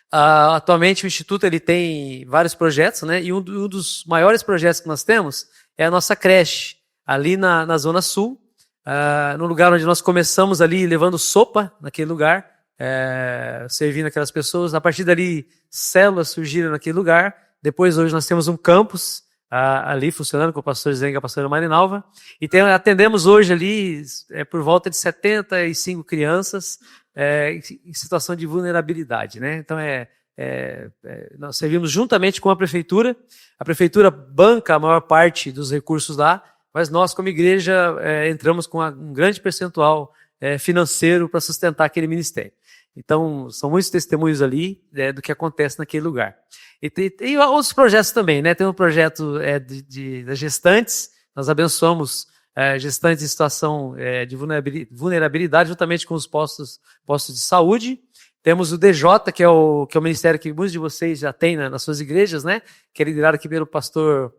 atualmente o Instituto ele tem vários projetos, né? E um dos maiores projetos que nós temos é a nossa creche, ali na Zona Sul, no lugar onde nós começamos ali levando sopa naquele lugar, servindo aquelas pessoas. A partir dali, células surgiram naquele lugar Depois, hoje, nós temos um campus ali funcionando com o pastor Zenga e a pastora Marinalva. E atendemos hoje ali por volta de 75 crianças em situação de vulnerabilidade, né? Então, nós servimos juntamente com a prefeitura. A prefeitura banca a maior parte dos recursos lá, mas nós, como igreja, entramos com um grande percentual financeiro para sustentar aquele ministério. Então, são muitos testemunhos ali do que acontece naquele lugar. E outros projetos também, né? Tem um projeto das gestantes, nós abençoamos gestantes em situação de vulnerabilidade, juntamente com os postos de saúde. Temos o DJ, que é o ministério que muitos de vocês já têm nas suas igrejas, né? Que é liderado aqui pelo pastor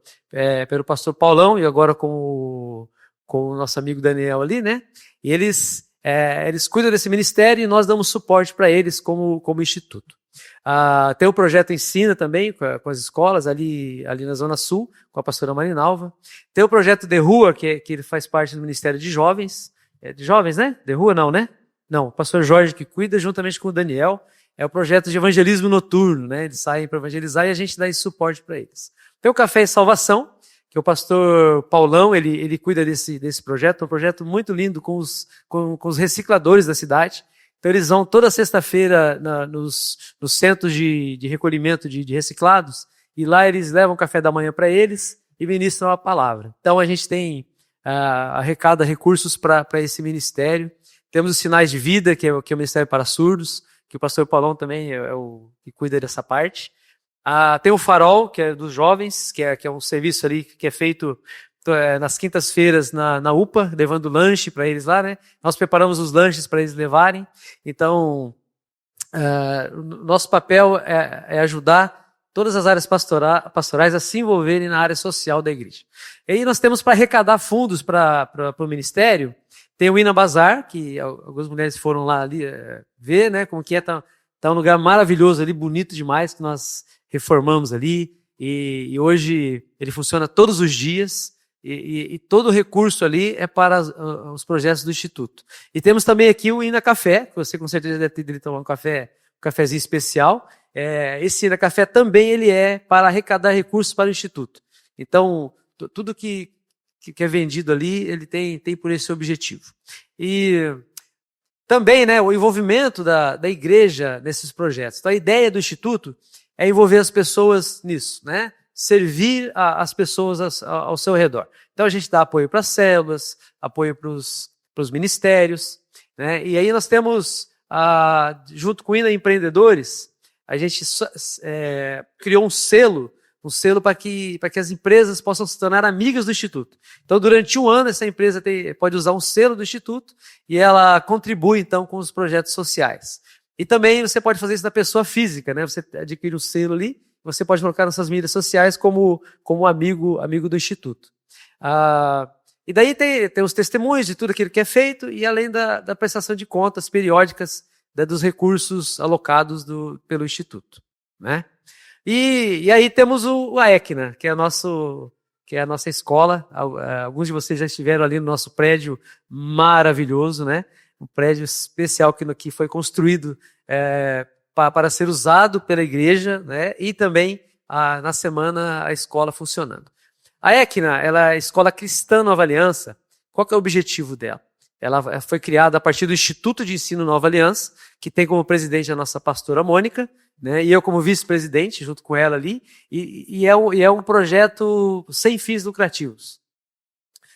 Paulão e agora com o nosso amigo Daniel ali, né? E eles cuidam desse ministério e nós damos suporte para eles como instituto. Tem o projeto Ensina também, com as escolas ali na Zona Sul, com a pastora Marinalva. Tem o projeto De Rua, que ele faz parte do Ministério de Jovens. De jovens, né? De Rua não, né? Não, o pastor Jorge que cuida, juntamente com o Daniel. É o projeto de evangelismo noturno, né? Eles saem para evangelizar e a gente dá esse suporte para eles. Tem o Café e Salvação, que o pastor Paulão, ele cuida desse projeto. É um projeto muito lindo com os recicladores da cidade. Então, eles vão toda sexta-feira nos centros de recolhimento de reciclados, e lá eles levam café da manhã para eles e ministram a palavra. Então, a gente arrecada recursos para esse ministério. Temos os Sinais de Vida, que é o Ministério para Surdos, que o pastor Paulão também é o que cuida dessa parte. Tem o Farol, que é dos jovens, que é um serviço ali que é feito nas quintas-feiras na UPA, levando lanche para eles lá, né? Nós preparamos os lanches para eles levarem. Então, nosso papel é ajudar todas as áreas pastorais a se envolverem na área social da igreja. E aí nós temos para arrecadar fundos para o ministério. Tem o Ina Bazar, que algumas mulheres foram lá ali ver, né? Como que tá um lugar maravilhoso ali, bonito demais, que nós reformamos ali. E hoje ele funciona todos os dias. E todo o recurso ali é para os projetos do Instituto. E temos também aqui o Ina Café, que você com certeza deve ter ido tomar um cafezinho especial. Esse Ina Café também ele é para arrecadar recursos para o Instituto. Então, tudo que é vendido ali, ele tem por esse objetivo. E também, né, o envolvimento da igreja nesses projetos. Então, a ideia do Instituto é envolver as pessoas nisso, né? Servir as pessoas ao seu redor. Então, a gente dá apoio para as células, apoio para os ministérios, né? E aí nós temos, junto com o INA Empreendedores, a gente criou um selo para que as empresas possam se tornar amigas do Instituto. Então, durante um ano, essa empresa pode usar um selo do Instituto e ela contribui, então, com os projetos sociais. E também você pode fazer isso na pessoa física, né? Você adquire um selo ali, você pode colocar nas suas mídias sociais como amigo do Instituto. E daí tem os testemunhos de tudo aquilo que é feito e além da prestação de contas periódicas dos recursos alocados pelo Instituto, né? E aí temos o AECNA, que é a nossa escola. Alguns de vocês já estiveram ali no nosso prédio maravilhoso, né? Um prédio especial que foi construído para ser usado pela igreja, né? E também na semana a escola funcionando. A ECNA, ela é a Escola Cristã Nova Aliança. Qual que é o objetivo dela? Ela foi criada a partir do Instituto de Ensino Nova Aliança, que tem como presidente a nossa pastora Mônica, né? E eu como vice-presidente, junto com ela ali, e é um projeto sem fins lucrativos.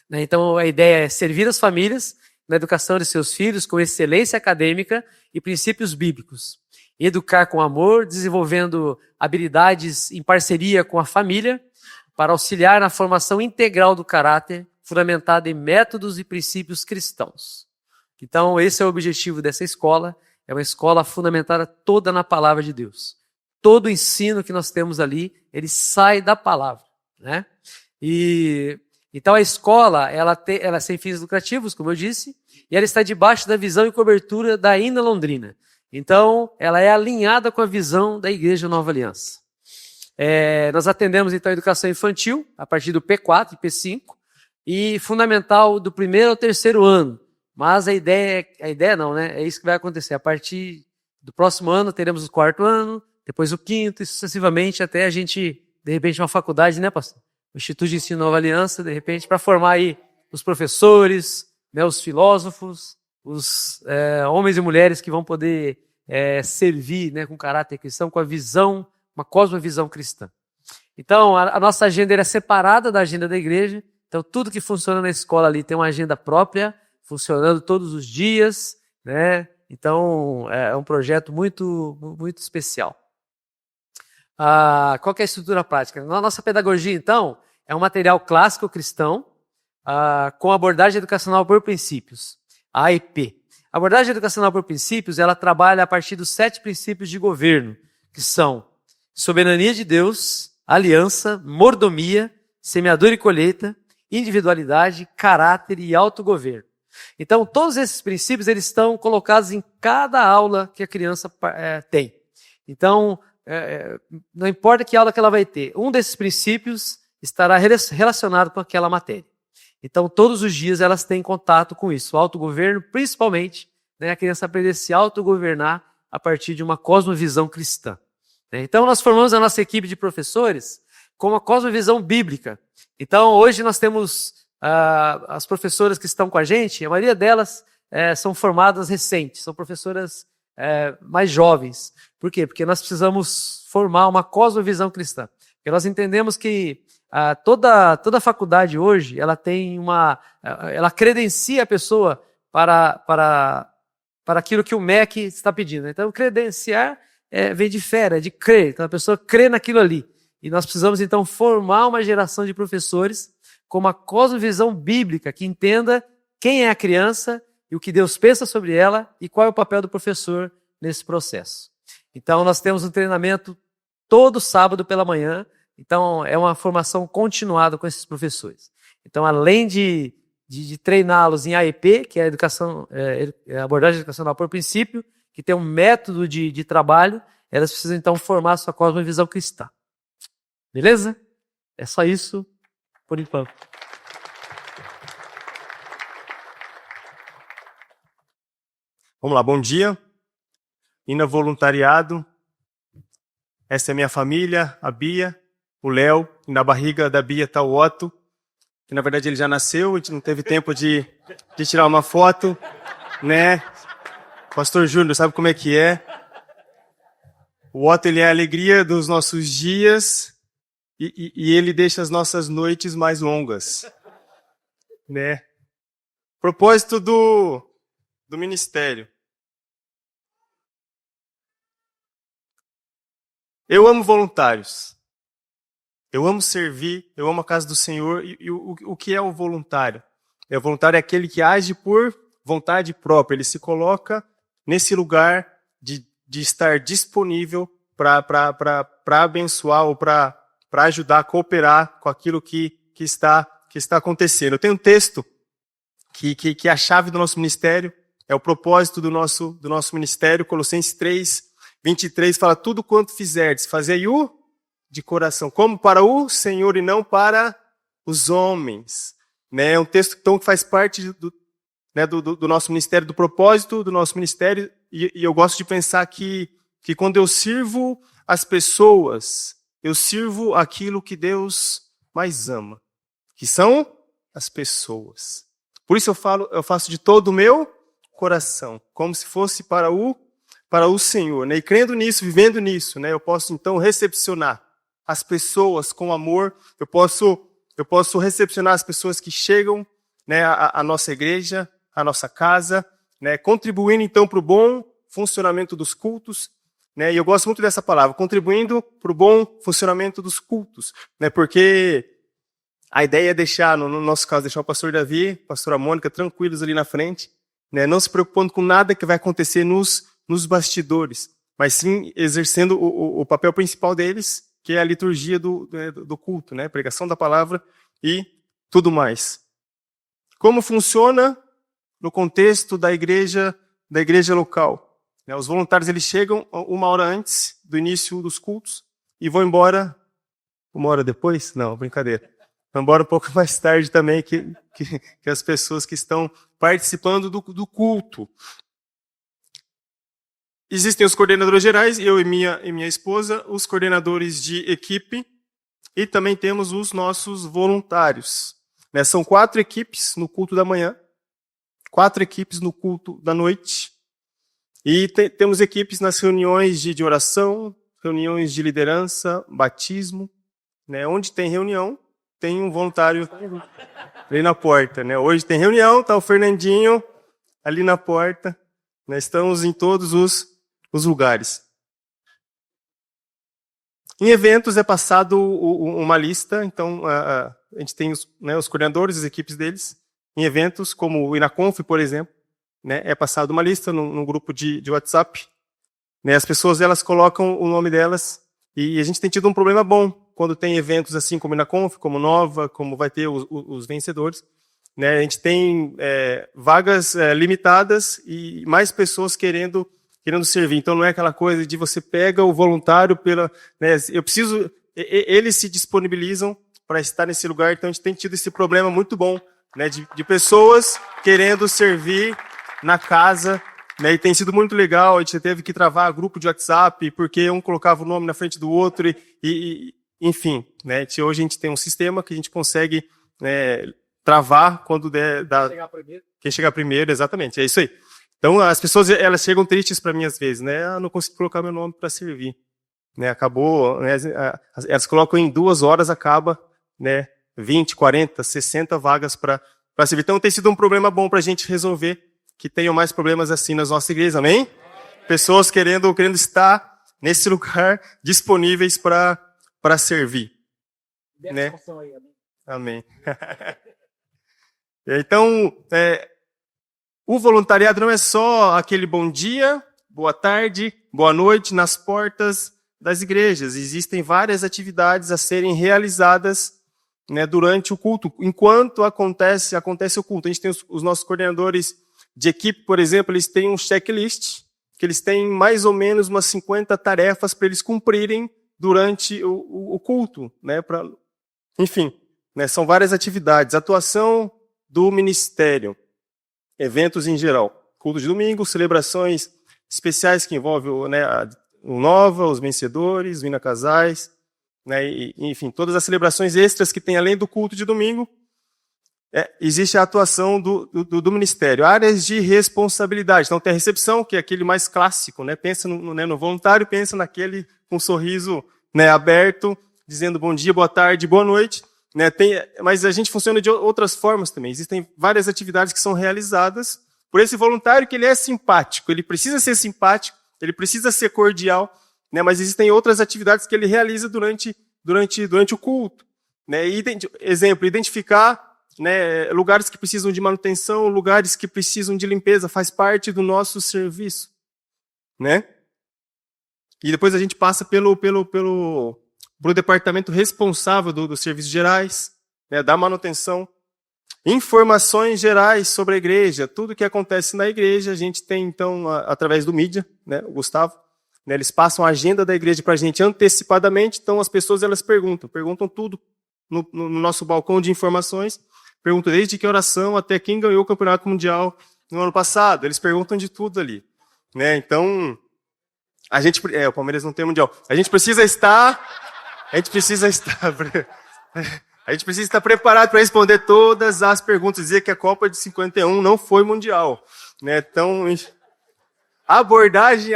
Né? Então a ideia é servir as famílias na educação de seus filhos com excelência acadêmica e princípios bíblicos. Educar com amor, desenvolvendo habilidades em parceria com a família, para auxiliar na formação integral do caráter, fundamentada em métodos e princípios cristãos. Então, esse é o objetivo dessa escola, é uma escola fundamentada toda na palavra de Deus. Todo o ensino que nós temos ali, ele sai da palavra, né? Então, a escola, ela é sem fins lucrativos, como eu disse, e ela está debaixo da visão e cobertura da INA Londrina. Então, ela é alinhada com a visão da Igreja Nova Aliança. Nós atendemos, então, a educação infantil, a partir do P4 e P5, e fundamental do 1º ao 3º ano. Mas a ideia não, né? É isso que vai acontecer. A partir do próximo ano, teremos o 4º ano, depois o 5º, e sucessivamente até a gente de repente, uma faculdade, né, pastor? O Instituto de Ensino Nova Aliança, de repente, para formar aí os professores, né, os filósofos, os homens e mulheres que vão poder servir, né, com caráter cristão, com a visão, uma cosmovisão cristã. Então, a nossa agenda é separada da agenda da igreja. Então, tudo que funciona na escola ali tem uma agenda própria, funcionando todos os dias, né? Então, é um projeto muito, muito especial. Qual que é a estrutura prática? Na nossa pedagogia, então, é um material clássico cristão, com abordagem educacional por princípios, a AEP. A abordagem educacional por princípios, ela trabalha a partir dos 7 princípios de governo, que são soberania de Deus, aliança, mordomia, semeadura e colheita, individualidade, caráter e autogoverno. Então, todos esses princípios eles estão colocados em cada aula que a criança tem. Então, não importa que aula que ela vai ter, um desses princípios estará relacionado com aquela matéria. Então, todos os dias elas têm contato com isso. O autogoverno, principalmente, né, a criança aprender a se autogovernar a partir de uma cosmovisão cristã. Então, nós formamos a nossa equipe de professores com uma cosmovisão bíblica. Então, hoje nós temos as professoras que estão com a gente, a maioria delas são formadas recentes, são professoras mais jovens. Por quê? Porque nós precisamos formar uma cosmovisão cristã. Porque nós entendemos que toda faculdade hoje, ela tem ela credencia a pessoa para aquilo que o MEC está pedindo. Então, credenciar vem de fé, de crer. Então, a pessoa crê naquilo ali. E nós precisamos, então, formar uma geração de professores com uma cosmovisão bíblica que entenda quem é a criança e o que Deus pensa sobre ela e qual é o papel do professor nesse processo. Então, nós temos um treinamento todo sábado pela manhã. Então, é uma formação continuada com esses professores. Então, além de treiná-los em AEP, que é a abordagem educacional por princípio, que tem um método de trabalho, elas precisam, então, formar a sua cosmovisão cristã. Beleza? É só isso por enquanto. Vamos lá, bom dia. Indo ao voluntariado. Essa é a minha família, a Bia, o Léo, e na barriga da Bia está o Otto, que na verdade ele já nasceu, a gente não teve tempo de tirar uma foto, né? Pastor Júnior, sabe como é que é? O Otto, ele é a alegria dos nossos dias e ele deixa as nossas noites mais longas, né? Propósito do ministério. Eu amo voluntários. Eu amo servir, eu amo a casa do Senhor. E o que é o voluntário? O voluntário é aquele que age por vontade própria. Ele se coloca nesse lugar de estar disponível para abençoar ou para ajudar a cooperar com aquilo que está acontecendo. Eu tenho um texto que é a chave do nosso ministério, é o propósito do nosso ministério. Colossenses 3:23 fala: tudo quanto fizerdes, fazei-o de coração, como para o Senhor e não para os homens. Né? É um texto então, que faz parte do nosso ministério, do propósito do nosso ministério, e eu gosto de pensar que quando eu sirvo as pessoas, eu sirvo aquilo que Deus mais ama, que são as pessoas. Por isso eu faço de todo o meu coração, como se fosse para o Senhor. Né? E crendo nisso, vivendo nisso, né? Eu posso então recepcionar as pessoas com amor, eu posso recepcionar as pessoas que chegam, né, à nossa igreja, à nossa casa, né, contribuindo então para o bom funcionamento dos cultos, né, e eu gosto muito dessa palavra, contribuindo para o bom funcionamento dos cultos, né, porque a ideia é deixar, no nosso caso, deixar o pastor Davi, a pastora Mônica tranquilos ali na frente, né, não se preocupando com nada que vai acontecer nos bastidores, mas sim exercendo o papel principal deles, que é a liturgia do culto, né? Pregação da palavra e tudo mais. Como funciona no contexto da igreja local? Né? Os voluntários eles chegam 1 hora antes do início dos cultos e vão embora 1 hora depois? Não, brincadeira. Vão embora um pouco mais tarde também que as pessoas que estão participando do culto. Existem os coordenadores gerais, eu e minha esposa, os coordenadores de equipe, e também temos os nossos voluntários. Né? São 4 equipes no culto da manhã, 4 equipes no culto da noite, e temos equipes nas reuniões de oração, reuniões de liderança, batismo. Né? Onde tem reunião, tem um voluntário ali na porta. Né? Hoje tem reunião, está o Fernandinho ali na porta. Né? Estamos em todos os lugares. Em eventos é passado uma lista, então a gente tem os coordenadores, as equipes deles. Em eventos, como o Inaconf, por exemplo, né, é passado uma lista num grupo de WhatsApp. Né, as pessoas elas colocam o nome delas e a gente tem tido um problema bom quando tem eventos assim como o Inaconf, como Nova, como vai ter os vencedores. Né, a gente tem vagas limitadas e mais pessoas querendo servir. Então não é aquela coisa de você pega o voluntário pela... Né, eles se disponibilizam para estar nesse lugar, então a gente tem tido esse problema muito bom, né, de pessoas querendo servir na casa, né, e tem sido muito legal. A gente teve que travar grupo de WhatsApp, porque um colocava o nome na frente do outro, enfim. Né, hoje a gente tem um sistema que a gente consegue travar quando quem chegar primeiro, exatamente, é isso aí. Então as pessoas elas chegam tristes para mim às vezes, né, não consigo colocar meu nome para servir. Né, acabou, né, elas colocam em 2 horas, acaba, né, 20, 40, 60 vagas para servir. Então tem sido um problema bom para a gente resolver, que tenham mais problemas assim nas nossas igrejas, amém? Pessoas querendo estar nesse lugar, disponíveis para servir. Né? Amém. Então, o voluntariado não é só aquele bom dia, boa tarde, boa noite nas portas das igrejas. Existem várias atividades a serem realizadas, né, durante o culto, enquanto acontece o culto. A gente tem os nossos coordenadores de equipe, por exemplo, eles têm um checklist, que eles têm mais ou menos umas 50 tarefas para eles cumprirem durante o culto. Né, enfim, né, são várias atividades. Atuação do ministério, eventos em geral, culto de domingo, celebrações especiais que envolvem, né, o Nova, os vencedores, Vina Casais, né, enfim, todas as celebrações extras que tem além do culto de domingo. Existe a atuação do ministério. Áreas de responsabilidade. Então tem a recepção, que é aquele mais clássico, né? Pensa no voluntário, pensa naquele com um sorriso, né, aberto, dizendo bom dia, boa tarde, boa noite. Né? Mas a gente funciona de outras formas também. Existem várias atividades que são realizadas por esse voluntário, que ele é simpático, ele precisa ser simpático, ele precisa ser cordial, né? Mas existem outras atividades que ele realiza durante o culto. Né? Exemplo, identificar, né, lugares que precisam de manutenção, lugares que precisam de limpeza, faz parte do nosso serviço. Né? E depois a gente passa pelo departamento responsável dos serviços gerais, né, da manutenção. Informações gerais sobre a igreja, tudo que acontece na igreja, a gente tem, então, através do mídia, né, o Gustavo, né, eles passam a agenda da igreja para a gente antecipadamente, então as pessoas elas perguntam tudo no nosso balcão de informações, perguntam desde que oração até quem ganhou o campeonato mundial no ano passado, eles perguntam de tudo ali. Né, então, o Palmeiras não tem mundial, a gente precisa estar preparado para responder todas as perguntas, dizer que a Copa de 51 não foi mundial. Né? Então, a abordagem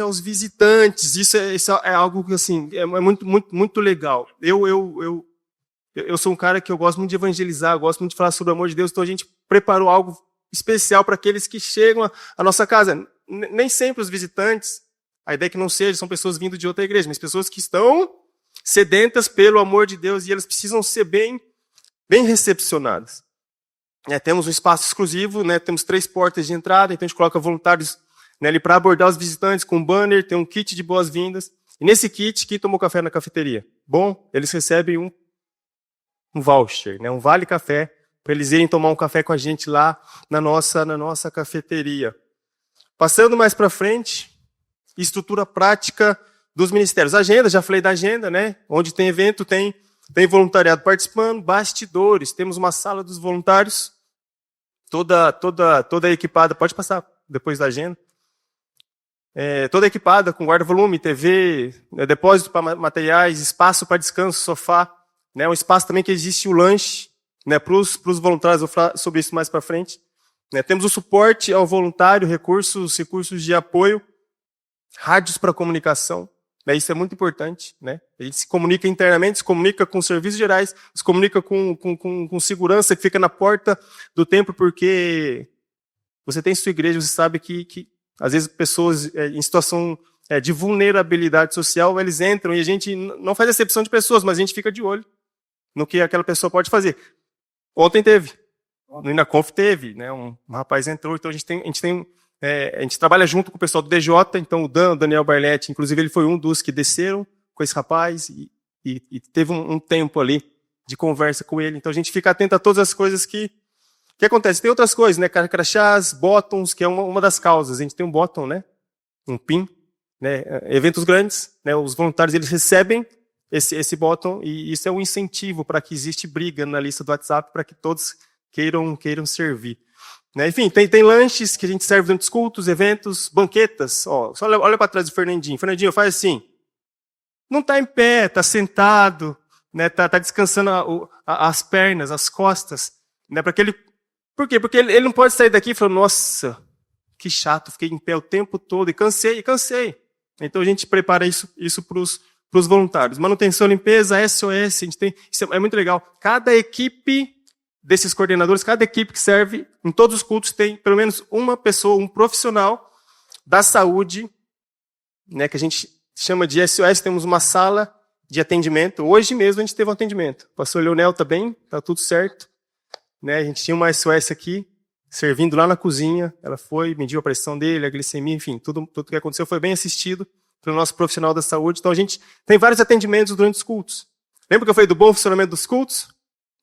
aos visitantes, isso é algo que assim, é muito, muito, muito legal. Eu sou um cara que eu gosto muito de evangelizar, gosto muito de falar sobre o amor de Deus, então a gente preparou algo especial para aqueles que chegam à nossa casa. Nem sempre os visitantes, a ideia é que não seja, são pessoas vindo de outra igreja, mas pessoas que estão sedentas pelo amor de Deus e elas precisam ser bem recepcionadas. Temos um espaço exclusivo, né, temos 3 portas de entrada, então a gente coloca voluntários, né, ali para abordar os visitantes com um banner, tem um kit de boas-vindas. E nesse kit, quem tomou café na cafeteria? Bom, eles recebem um voucher, né, um vale-café, para eles irem tomar um café com a gente lá na nossa cafeteria. Passando mais para frente, estrutura prática dos ministérios. Agenda, já falei da agenda, né? Onde tem evento, tem voluntariado participando, bastidores. Temos uma sala dos voluntários, toda equipada. Pode passar depois da agenda. toda equipada com guarda-volume, TV, depósito para materiais, espaço para descanso, sofá, né? Um espaço também que existe o lanche, né? Para os voluntários, eu vou falar sobre isso mais para frente. Né? Temos o suporte ao voluntário, recursos de apoio, rádios para comunicação. Né? Isso é muito importante. Né? A gente se comunica internamente, se comunica com serviços gerais, se comunica com segurança que fica na porta do templo, porque você tem sua igreja, você sabe que às vezes pessoas em situação de vulnerabilidade social, eles entram e a gente não faz exceção de pessoas, mas a gente fica de olho no que aquela pessoa pode fazer. Ontem teve. No Inaconf teve, né? Um rapaz entrou, então a gente trabalha junto com o pessoal do DJ, então o Daniel Barletti, inclusive ele foi um dos que desceram com esse rapaz e teve um tempo ali de conversa com ele. Então a gente fica atento a todas as coisas que acontecem. Tem outras coisas, né? Crachás, bottoms, que é uma das causas. A gente tem um bottom, né? Um pin, né? Eventos grandes, né? Os voluntários eles recebem esse bottom e isso é um incentivo para que existe briga na lista do WhatsApp para que todos queiram servir. Né? Enfim, tem lanches que a gente serve durante os cultos, eventos, banquetas. Ó, só olha para trás do Fernandinho. Fernandinho, faz assim. Não está em pé, está sentado, né? Tá descansando as pernas, as costas. Né? Por quê? Porque ele não pode sair daqui e falar, nossa, que chato, fiquei em pé o tempo todo e cansei. Então a gente prepara isso para os voluntários. Manutenção, limpeza, SOS, a gente tem, isso é muito legal. Cada equipe desses coordenadores, cada equipe que serve em todos os cultos tem pelo menos uma pessoa, um profissional da saúde, né, que a gente chama de SOS, temos uma sala de atendimento. Hoje mesmo a gente teve um atendimento. O pastor Leonel está bem, está tudo certo. Né, a gente tinha uma SOS aqui, servindo lá na cozinha, ela foi, mediu a pressão dele, a glicemia, enfim, tudo que aconteceu foi bem assistido pelo nosso profissional da saúde. Então a gente tem vários atendimentos durante os cultos. Lembra que eu falei do bom funcionamento dos cultos?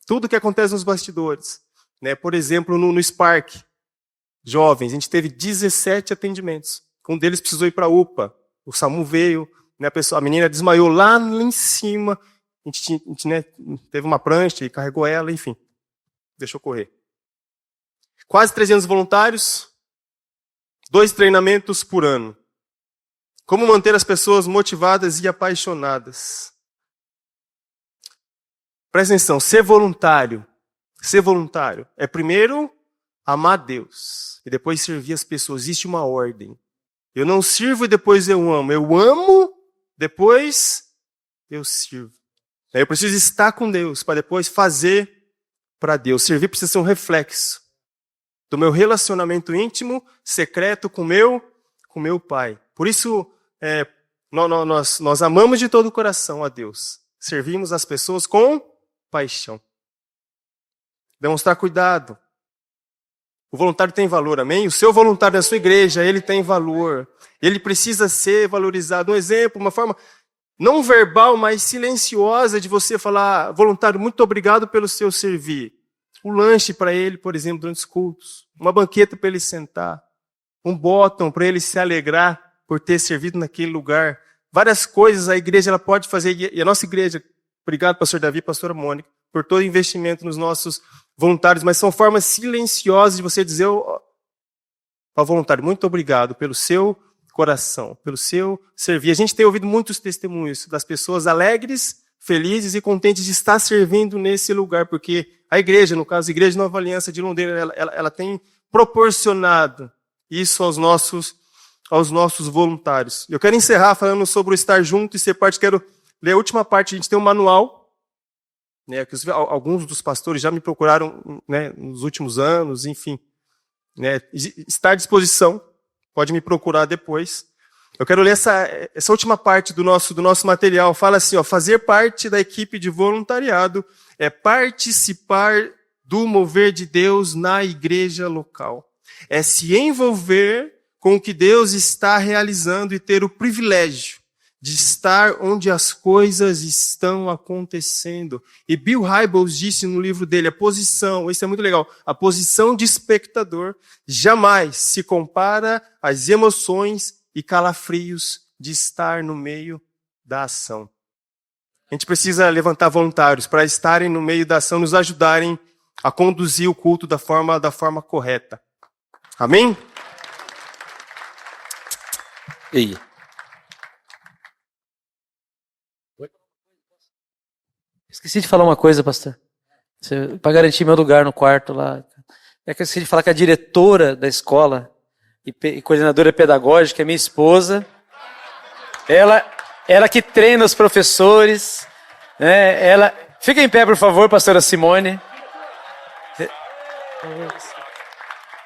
Tudo que acontece nos bastidores. Né? Por exemplo, no Spark, jovens, a gente teve 17 atendimentos. Um deles precisou ir para a UPA. O SAMU veio, né? A menina desmaiou lá em cima. A gente né, teve uma prancha e carregou ela, enfim. Deixou correr. Quase 300 voluntários, 2 treinamentos por ano. Como manter as pessoas motivadas e apaixonadas? Presta atenção, ser voluntário é primeiro amar Deus e depois servir as pessoas. Existe uma ordem. Eu não sirvo e depois eu amo. Eu amo, depois eu sirvo. Eu preciso estar com Deus para depois fazer para Deus. Servir precisa ser um reflexo do meu relacionamento íntimo, secreto com meu Pai. Por isso, nós amamos de todo o coração a Deus. Servimos as pessoas com paixão. Demonstrar cuidado. O voluntário tem valor, amém? O seu voluntário da sua igreja, ele tem valor. Ele precisa ser valorizado. Um exemplo, uma forma não verbal, mas silenciosa de você falar, voluntário, muito obrigado pelo seu servir. Um lanche para ele, por exemplo, durante os cultos. Uma banqueta para ele sentar. Um bottom para ele se alegrar por ter servido naquele lugar. Várias coisas a igreja ela pode fazer. E a nossa igreja, obrigado, pastor Davi, pastora Mônica, por todo o investimento nos nossos voluntários, mas são formas silenciosas de você dizer ao voluntário, muito obrigado pelo seu coração, pelo seu servir. A gente tem ouvido muitos testemunhos das pessoas alegres, felizes e contentes de estar servindo nesse lugar, porque a igreja, no caso, a Igreja Nova Aliança de Londrina, ela tem proporcionado isso aos nossos voluntários. Eu quero encerrar falando sobre o estar junto e ser parte. Quero ler a última parte. A gente tem um manual, né, que alguns dos pastores já me procuraram, né, nos últimos anos, enfim. Né, está à disposição, pode me procurar depois. Eu quero ler essa última parte do nosso material. Fala assim, fazer parte da equipe de voluntariado é participar do mover de Deus na igreja local. É se envolver com o que Deus está realizando e ter o privilégio de estar onde as coisas estão acontecendo. E Bill Hybels disse no livro dele, a posição, isso é muito legal, a posição de espectador jamais se compara às emoções e calafrios de estar no meio da ação. A gente precisa levantar voluntários para estarem no meio da ação, nos ajudarem a conduzir o culto da forma correta. Amém? E aí? Esqueci de falar uma coisa, pastor. Para garantir meu lugar no quarto lá. É que eu esqueci de falar que a diretora da escola e coordenadora pedagógica é minha esposa. Ela que treina os professores. Né? Fica em pé, por favor, pastora Simone.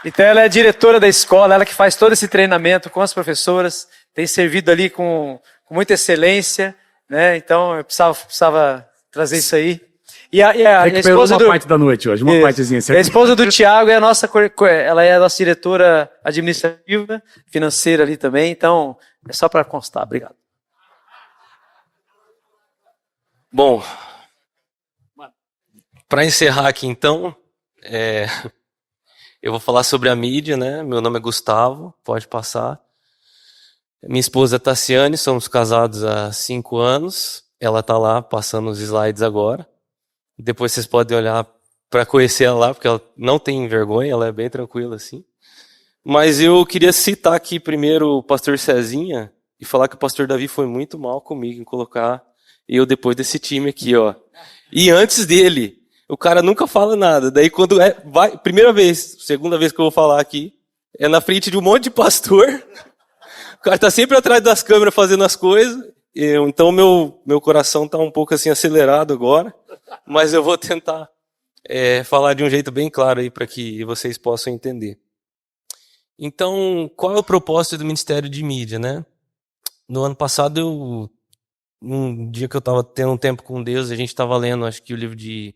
Então ela é a diretora da escola, ela que faz todo esse treinamento com as professoras, tem servido ali com muita excelência, né? Então eu precisava trazer isso aí. E a esposa uma parte da noite hoje, uma partezinha. A esposa do Tiago é ela é a nossa diretora administrativa, financeira ali também, então é só para constar. Obrigado. Bom, para encerrar aqui então, eu vou falar sobre a mídia, né? Meu nome é Gustavo, pode passar. Minha esposa é Tassiane, somos casados há 5 anos. Ela está lá passando os slides agora. Depois vocês podem olhar para conhecer ela lá, porque ela não tem vergonha, ela é bem tranquila assim. Mas eu queria citar aqui primeiro o pastor Cezinha e falar que o pastor Davi foi muito mal comigo em colocar eu depois desse time aqui, ó. E antes dele, o cara nunca fala nada. Daí quando primeira vez, segunda vez que eu vou falar aqui, é na frente de um monte de pastor. O cara tá sempre atrás das câmeras fazendo as coisas. Então meu coração tá um pouco assim acelerado agora. Mas eu vou tentar falar de um jeito bem claro aí para que vocês possam entender. Então, qual é o propósito do Ministério de Mídia, né? No ano passado, um dia que eu estava tendo um tempo com Deus, a gente estava lendo, acho que o livro de...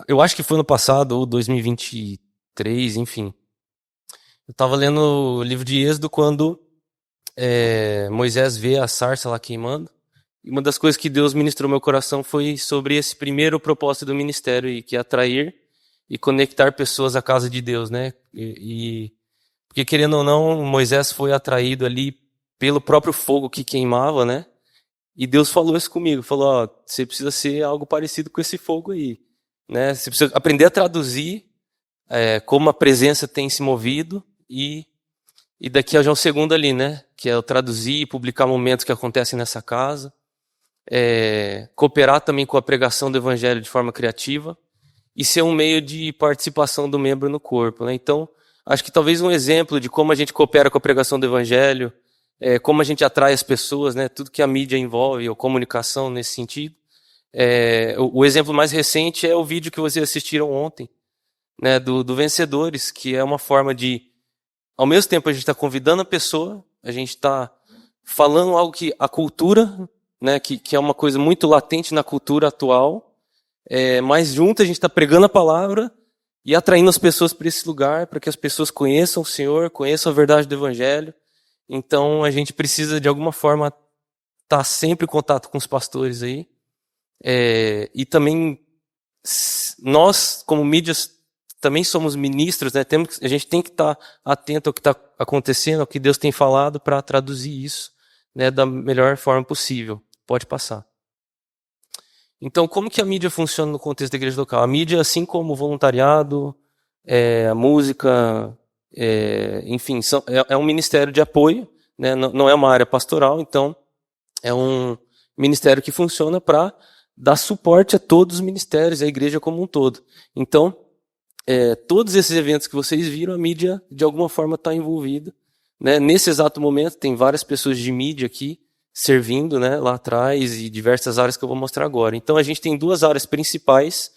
Eu acho que foi no passado, ou 2023, enfim. Eu estava lendo o livro de Êxodo quando Moisés vê a sarça lá queimando. E uma das coisas que Deus ministrou no meu coração foi sobre esse primeiro propósito do ministério, que é atrair e conectar pessoas à casa de Deus, né? Porque, querendo ou não, Moisés foi atraído ali pelo próprio fogo que queimava, né? E Deus falou isso comigo, falou, você precisa ser algo parecido com esse fogo aí, né? Você precisa aprender a traduzir como a presença tem se movido e daqui a já o segundo ali, né? Que é o traduzir e publicar momentos que acontecem nessa casa, cooperar também com a pregação do evangelho de forma criativa e ser um meio de participação do membro no corpo, né? Então, acho que talvez um exemplo de como a gente coopera com a pregação do evangelho, como a gente atrai as pessoas, né? Tudo que a mídia envolve, ou comunicação nesse sentido. O exemplo mais recente é o vídeo que vocês assistiram ontem, né? Do Vencedores, que é uma forma de, ao mesmo tempo, a gente está convidando a pessoa, a gente está falando algo que a cultura, né? Que é uma coisa muito latente na cultura atual, mas junto a gente está pregando a palavra e atraindo as pessoas para esse lugar, para que as pessoas conheçam o Senhor, conheçam a verdade do Evangelho. Então, a gente precisa, de alguma forma, estar sempre em contato com os pastores aí. E também, nós, como mídias, também somos ministros, né? A gente tem que estar atento ao que está acontecendo, ao que Deus tem falado, para traduzir isso, né, da melhor forma possível. Pode passar. Então, como que a mídia funciona no contexto da igreja local? A mídia, assim como o voluntariado, a música... enfim, é um ministério de apoio, né? Não é uma área pastoral, então é um ministério que funciona para dar suporte a todos os ministérios, a igreja como um todo. Então, todos esses eventos que vocês viram, a mídia de alguma forma está envolvida, né? Nesse exato momento tem várias pessoas de mídia aqui servindo, né, lá atrás, e diversas áreas que eu vou mostrar agora. Então a gente tem 2 áreas principais,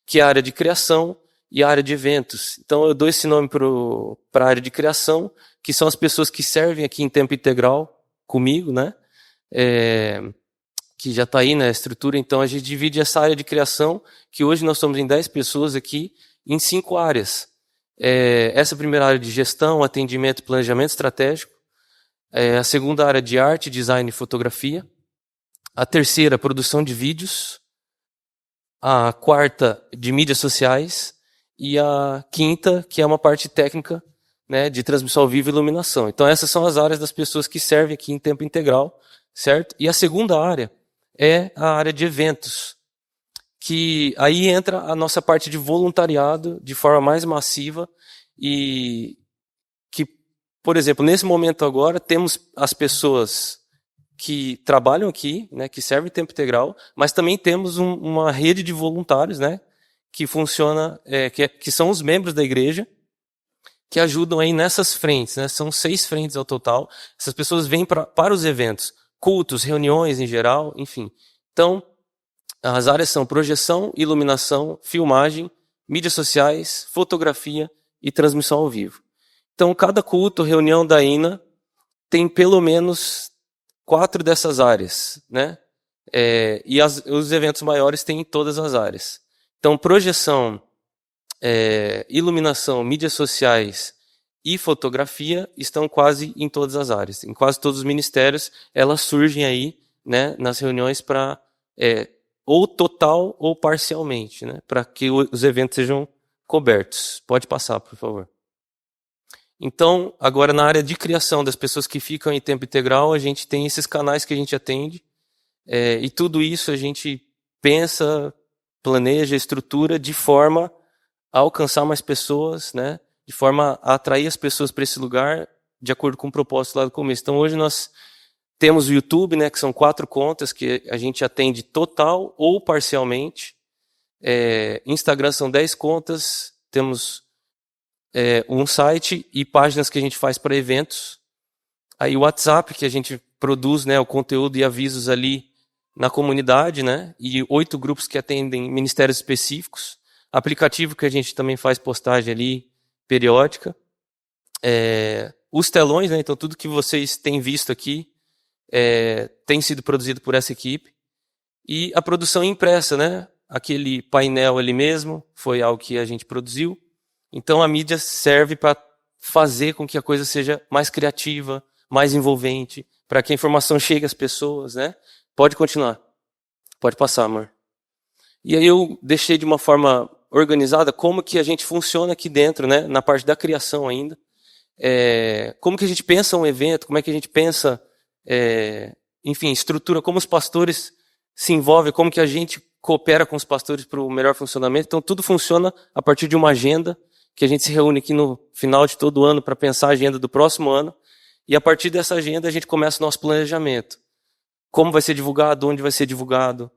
que é a área de criação e a área de eventos. Então eu dou esse nome para a área de criação, que são as pessoas que servem aqui em tempo integral comigo, né? Que já está aí na estrutura. Então a gente divide essa área de criação, que hoje nós somos em 10 pessoas aqui, em 5 áreas. Essa primeira área de gestão, atendimento e planejamento estratégico. A segunda área de arte, design e fotografia. A terceira, produção de vídeos. A quarta, de mídias sociais. E a quinta, que é uma parte técnica, né, de transmissão ao vivo e iluminação. Então essas são as áreas das pessoas que servem aqui em tempo integral, certo? E a segunda área é a área de eventos, que aí entra a nossa parte de voluntariado de forma mais massiva e que por exemplo, nesse momento agora, temos as pessoas que trabalham aqui, né, que servem tempo integral, mas também temos uma rede de voluntários, né, que funciona, que são os membros da igreja, que ajudam aí nessas frentes, né, são 6 frentes ao total. Essas pessoas vêm para os eventos, cultos, reuniões em geral, enfim. Então, as áreas são projeção, iluminação, filmagem, mídias sociais, fotografia e transmissão ao vivo. Então, cada culto, reunião da INA, tem pelo menos 4 dessas áreas, né? E os eventos maiores têm todas as áreas. Então, projeção, iluminação, mídias sociais e fotografia estão quase em todas as áreas. Em quase todos os ministérios, elas surgem aí, né, nas reuniões para ou total ou parcialmente, né, para que os eventos sejam cobertos. Pode passar, por favor. Então, agora na área de criação das pessoas que ficam em tempo integral, a gente tem esses canais que a gente atende, e tudo isso a gente pensa, planeja, estrutura de forma a alcançar mais pessoas, né? De forma a atrair as pessoas para esse lugar, de acordo com o propósito lá do começo. Então, hoje nós temos o YouTube, né, que são 4 contas que a gente atende total ou parcialmente. Instagram são 10 contas, temos um site e páginas que a gente faz para eventos. Aí o WhatsApp, que a gente produz, né, o conteúdo e avisos ali na comunidade, né, e 8 grupos que atendem ministérios específicos. Aplicativo que a gente também faz postagem ali periódica. Os telões, né, então tudo que vocês têm visto aqui tem sido produzido por essa equipe. E a produção impressa, né, aquele painel ali mesmo, foi algo que a gente produziu. Então a mídia serve para fazer com que a coisa seja mais criativa, mais envolvente, para que a informação chegue às pessoas, né? Pode continuar. Pode passar, amor. E aí eu deixei de uma forma organizada como que a gente funciona aqui dentro, né? Na parte da criação ainda. Como que a gente pensa um evento, como é que a gente pensa, enfim, estrutura, como os pastores se envolvem, como que a gente coopera com os pastores para o melhor funcionamento. Então tudo funciona a partir de uma agenda, que a gente se reúne aqui no final de todo ano para pensar a agenda do próximo ano, e a partir dessa agenda a gente começa o nosso planejamento. Como vai ser divulgado, onde vai ser divulgado,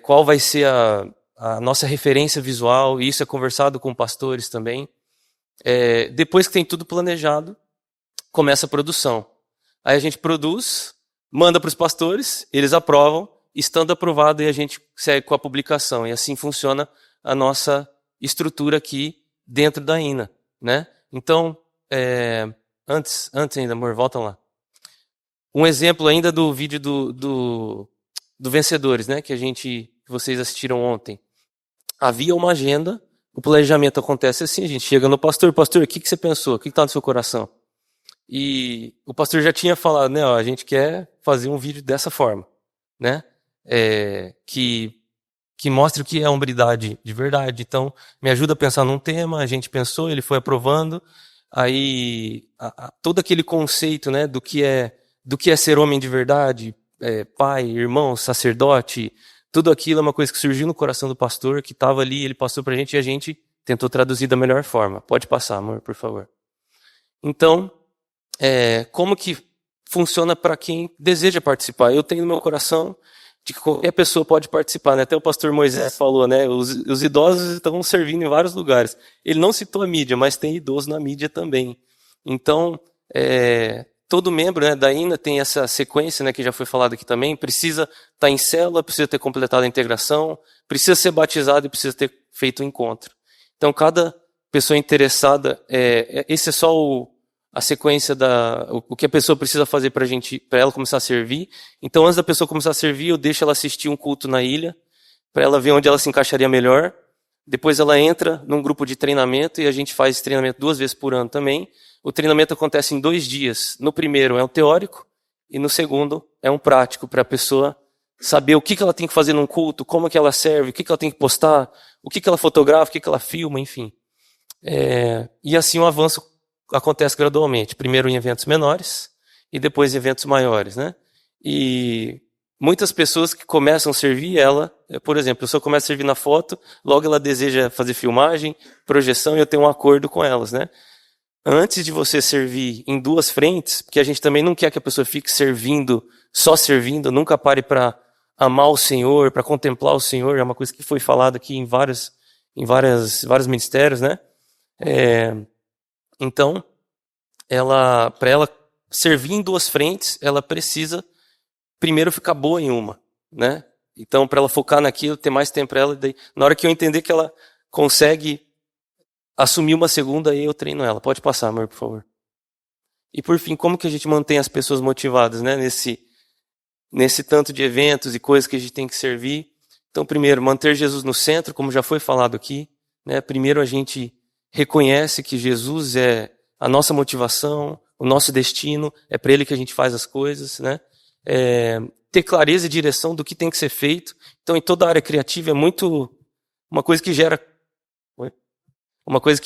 qual vai ser a nossa referência visual, e isso é conversado com pastores também. Depois que tem tudo planejado, começa a produção. Aí a gente produz, manda para os pastores, eles aprovam, estando aprovado, e a gente segue com a publicação. E assim funciona a nossa estrutura aqui dentro da INA, né? Então, antes ainda, amor, voltam lá. Um exemplo ainda do vídeo do Vencedores, né? Que vocês assistiram ontem. Havia uma agenda, o planejamento acontece assim, a gente chega no pastor, o que você pensou? O que está no seu coração? E o pastor já tinha falado, né? Ó, a gente quer fazer um vídeo dessa forma, né? Que mostre o que é hombridade de verdade. Então, me ajuda a pensar num tema, a gente pensou, ele foi aprovando, aí todo aquele conceito, né, do que é ser homem de verdade, pai, irmão, sacerdote, tudo aquilo é uma coisa que surgiu no coração do pastor, que estava ali, ele passou para a gente e a gente tentou traduzir da melhor forma. Pode passar, amor, por favor. Então, como que funciona para quem deseja participar? Eu tenho no meu coração de que qualquer pessoa pode participar, né? Até o pastor Moisés falou, né? Os idosos estão servindo em vários lugares. Ele não citou a mídia, mas tem idoso na mídia também. Então, todo membro, né, da INA tem essa sequência, né, que já foi falado aqui também, precisa estar em célula, precisa ter completado a integração, precisa ser batizado e precisa ter feito o encontro. Então, cada pessoa interessada, esse é só a sequência o que a pessoa precisa fazer para ela começar a servir. Então, antes da pessoa começar a servir, eu deixo ela assistir um culto na ilha, para ela ver onde ela se encaixaria melhor. Depois ela entra num grupo de treinamento, e a gente faz esse treinamento 2 vezes por ano também. O treinamento acontece em 2 dias. No primeiro é um teórico, e no segundo é um prático, para a pessoa saber o que ela tem que fazer num culto, como que ela serve, o que ela tem que postar, o que ela fotografa, o que ela filma, enfim. E assim o avanço acontece gradualmente. Primeiro em eventos menores e depois em eventos maiores, né? E muitas pessoas que começam a servir, por exemplo, a pessoa começa a servir na foto, logo ela deseja fazer filmagem, projeção, e eu tenho um acordo com elas, né? antes de você servir em duas frentes, porque a gente também não quer que a pessoa fique servindo, só servindo, nunca pare para amar o Senhor, para contemplar o Senhor, é uma coisa que foi falada aqui em vários ministérios, né? Então, para ela servir em duas frentes, ela precisa primeiro ficar boa em uma, né? Então, para ela focar naquilo, ter mais tempo para ela, daí, na hora que eu entender que ela consegue assumir uma segunda, aí eu treino ela. Pode passar, amor, por favor. E por fim, como que a gente mantém as pessoas motivadas, né? Nesse tanto de eventos e coisas que a gente tem que servir. Então, primeiro, manter Jesus no centro, como já foi falado aqui, né? Primeiro, a gente reconhece que Jesus é a nossa motivação, o nosso destino, é para Ele que a gente faz as coisas, né? Ter clareza e direção do que tem que ser feito. Então, em toda a área criativa é muito uma coisa que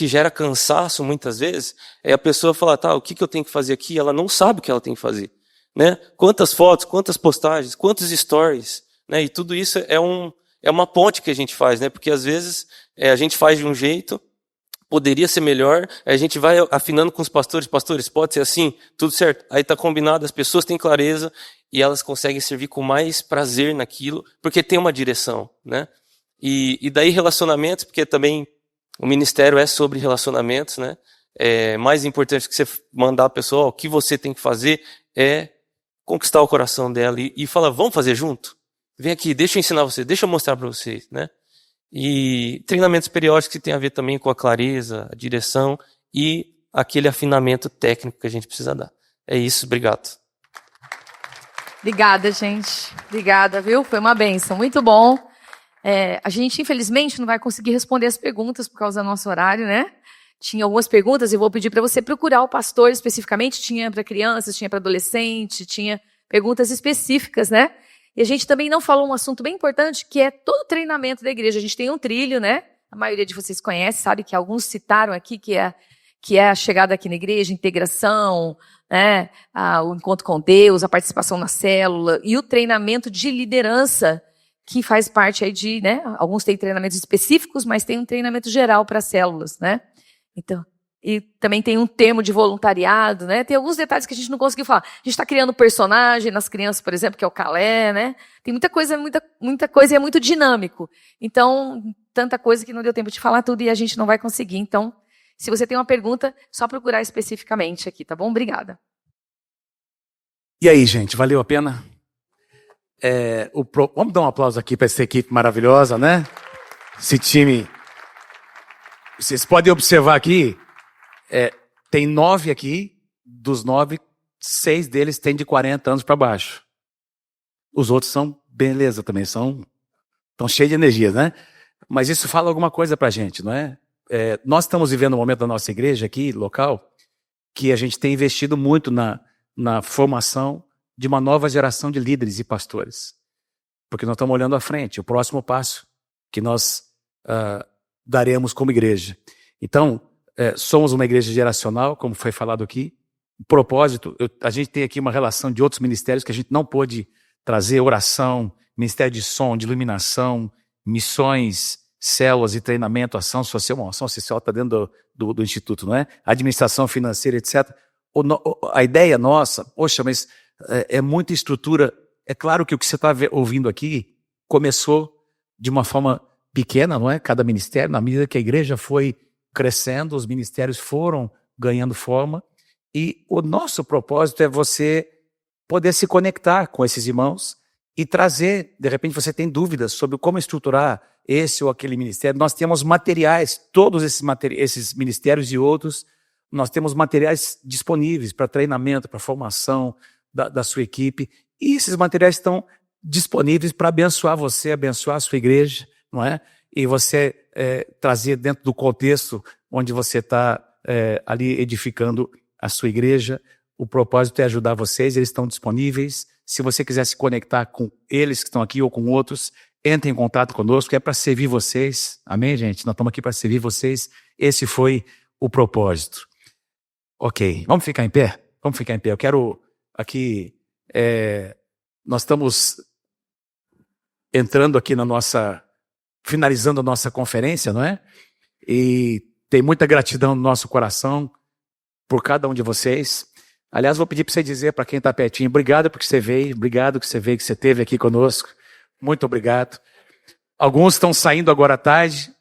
gera cansaço muitas vezes, é a pessoa falar, tá, o que eu tenho que fazer aqui? Ela não sabe o que ela tem que fazer, né? Quantas fotos, quantas postagens, quantos stories, né? E tudo isso é uma ponte que a gente faz, né? Porque às vezes a gente faz de um jeito, poderia ser melhor, a gente vai afinando com os pastores, pode ser assim, tudo certo. Aí tá combinado, as pessoas têm clareza e elas conseguem servir com mais prazer naquilo, porque tem uma direção, né? E daí relacionamentos, porque também o ministério é sobre relacionamentos, né? Mais importante que você mandar a pessoa, o que você tem que fazer é conquistar o coração dela e falar, vamos fazer junto? Vem aqui, deixa eu ensinar você, deixa eu mostrar para vocês, né? E treinamentos periódicos que tem a ver também com a clareza, a direção e aquele afinamento técnico que a gente precisa dar. É isso, obrigado. Obrigada, gente. Obrigada, viu? Foi uma bênção, muito bom. A gente, infelizmente, não vai conseguir responder as perguntas por causa do nosso horário, né? Tinha algumas perguntas, eu vou pedir para você procurar o pastor especificamente. Tinha para crianças, tinha para adolescente, tinha perguntas específicas, né? E a gente também não falou um assunto bem importante, que é todo o treinamento da igreja. A gente tem um trilho, né? A maioria de vocês conhece, sabe que alguns citaram aqui, que é a chegada aqui na igreja, integração, né? O encontro com Deus, a participação na célula e o treinamento de liderança, que faz parte aí de, né? Alguns têm treinamentos específicos, mas tem um treinamento geral para células, né? Então, e também tem um termo de voluntariado, né? Tem alguns detalhes que a gente não conseguiu falar. A gente está criando personagem nas crianças, por exemplo, que é o Calé, né? Tem muita coisa e é muito dinâmico. Então, tanta coisa que não deu tempo de falar tudo e a gente não vai conseguir. Então, se você tem uma pergunta, só procurar especificamente aqui, tá bom? Obrigada. E aí, gente, valeu a pena? Vamos dar um aplauso aqui para essa equipe maravilhosa, né? Esse time. Vocês podem observar aqui, tem 9 aqui, dos 9, 6 deles têm de 40 anos para baixo. Os outros são beleza também, estão cheios de energia, né? Mas isso fala alguma coisa para a gente, não é? Nós estamos vivendo um momento da nossa igreja aqui, local, que a gente tem investido muito na formação de uma nova geração de líderes e pastores. Porque nós estamos olhando à frente, o próximo passo que nós daremos como igreja. Então, somos uma igreja geracional, como foi falado aqui. O propósito, a gente tem aqui uma relação de outros ministérios que a gente não pôde trazer, oração, ministério de som, de iluminação, missões, células e treinamento, ação social. Bom, ação social está dentro do Instituto, não é? Administração financeira, etc. A ideia nossa, poxa, mas é muita estrutura. É claro que o que você está ouvindo aqui começou de uma forma pequena, não é? Cada ministério, na medida que a igreja foi crescendo, os ministérios foram ganhando forma, e o nosso propósito é você poder se conectar com esses irmãos e trazer, de repente você tem dúvidas sobre como estruturar esse ou aquele ministério. Nós temos materiais, todos esses ministérios e outros, nós temos materiais disponíveis para treinamento, para formação da sua equipe, e esses materiais estão disponíveis para abençoar você, abençoar a sua igreja, não é? E você trazer dentro do contexto onde você está ali edificando a sua igreja. O propósito é ajudar vocês, eles estão disponíveis. Se você quiser se conectar com eles que estão aqui ou com outros, entre em contato conosco, é para servir vocês. Amém, gente? Nós estamos aqui para servir vocês. Esse foi o propósito. Ok, vamos ficar em pé? Vamos ficar em pé. Eu quero aqui... nós estamos entrando aqui finalizando a nossa conferência, não é? E tem muita gratidão no nosso coração por cada um de vocês. Aliás, vou pedir para você dizer para quem está pertinho, obrigado porque você veio, obrigado que você veio, que você esteve aqui conosco. Muito obrigado. Alguns estão saindo agora à tarde,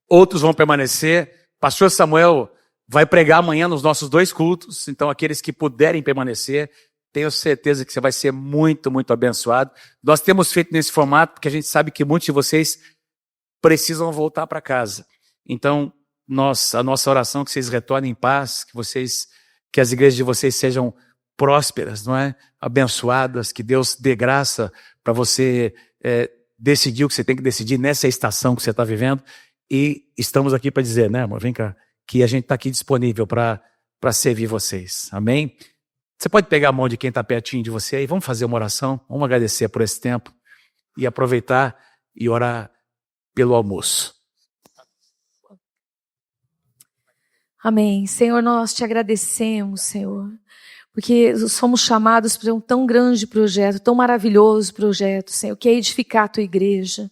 outros vão permanecer. Pastor Samuel vai pregar amanhã nos nossos 2 cultos, então aqueles que puderem permanecer, tenho certeza que você vai ser muito, muito abençoado. Nós temos feito nesse formato porque a gente sabe que muitos de vocês precisam voltar para casa. Então, a nossa oração é que vocês retornem em paz, que as igrejas de vocês sejam prósperas, não é? Abençoadas, que Deus dê graça para você decidir o que você tem que decidir nessa estação que você está vivendo. E estamos aqui para dizer, né, amor? Vem cá, que a gente está aqui disponível para servir vocês. Amém? Você pode pegar a mão de quem está pertinho de você e vamos fazer uma oração, vamos agradecer por esse tempo e aproveitar e orar pelo almoço. Amém. Senhor, nós te agradecemos, Senhor, porque somos chamados para um tão grande projeto, tão maravilhoso projeto, Senhor, que é edificar a tua igreja.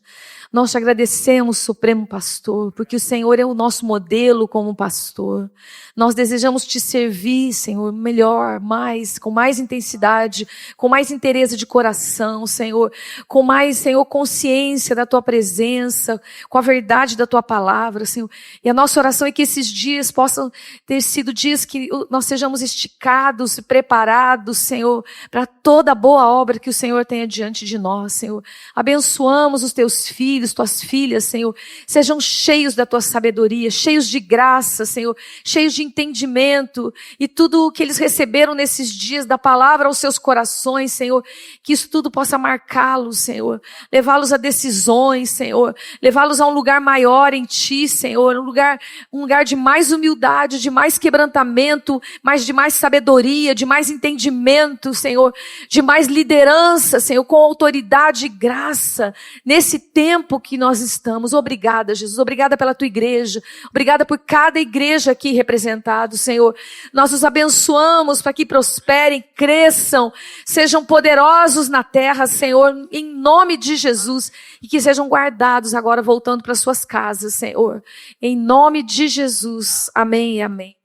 Nós te agradecemos, Supremo Pastor, porque o Senhor é o nosso modelo como pastor. Nós desejamos te servir, Senhor, melhor, mais, com mais intensidade, com mais interesse de coração, Senhor, com mais, Senhor, consciência da tua presença, com a verdade da tua palavra, Senhor. E a nossa oração é que esses dias possam ter sido dias que nós sejamos esticados, preparados, Senhor, para toda boa obra que o Senhor tenha diante de nós, Senhor. Abençoamos os teus filhos, tuas filhas, Senhor, sejam cheios da tua sabedoria, cheios de graça, Senhor, cheios de entendimento e tudo o que eles receberam nesses dias da palavra aos seus corações, Senhor, que isso tudo possa marcá-los, Senhor, levá-los a decisões, Senhor, levá-los a um lugar maior em ti, Senhor, um lugar de mais humildade, de mais quebrantamento, mas de mais sabedoria, de mais entendimento, Senhor, de mais liderança, Senhor, com autoridade e graça nesse tempo que nós estamos. Obrigada, Jesus. Obrigada pela tua igreja. Obrigada por cada igreja aqui representada, Senhor. Nós os abençoamos para que prosperem, cresçam, sejam poderosos na terra, Senhor, em nome de Jesus, e que sejam guardados agora voltando para suas casas, Senhor. Em nome de Jesus. Amém e amém.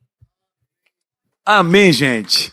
Amém, gente.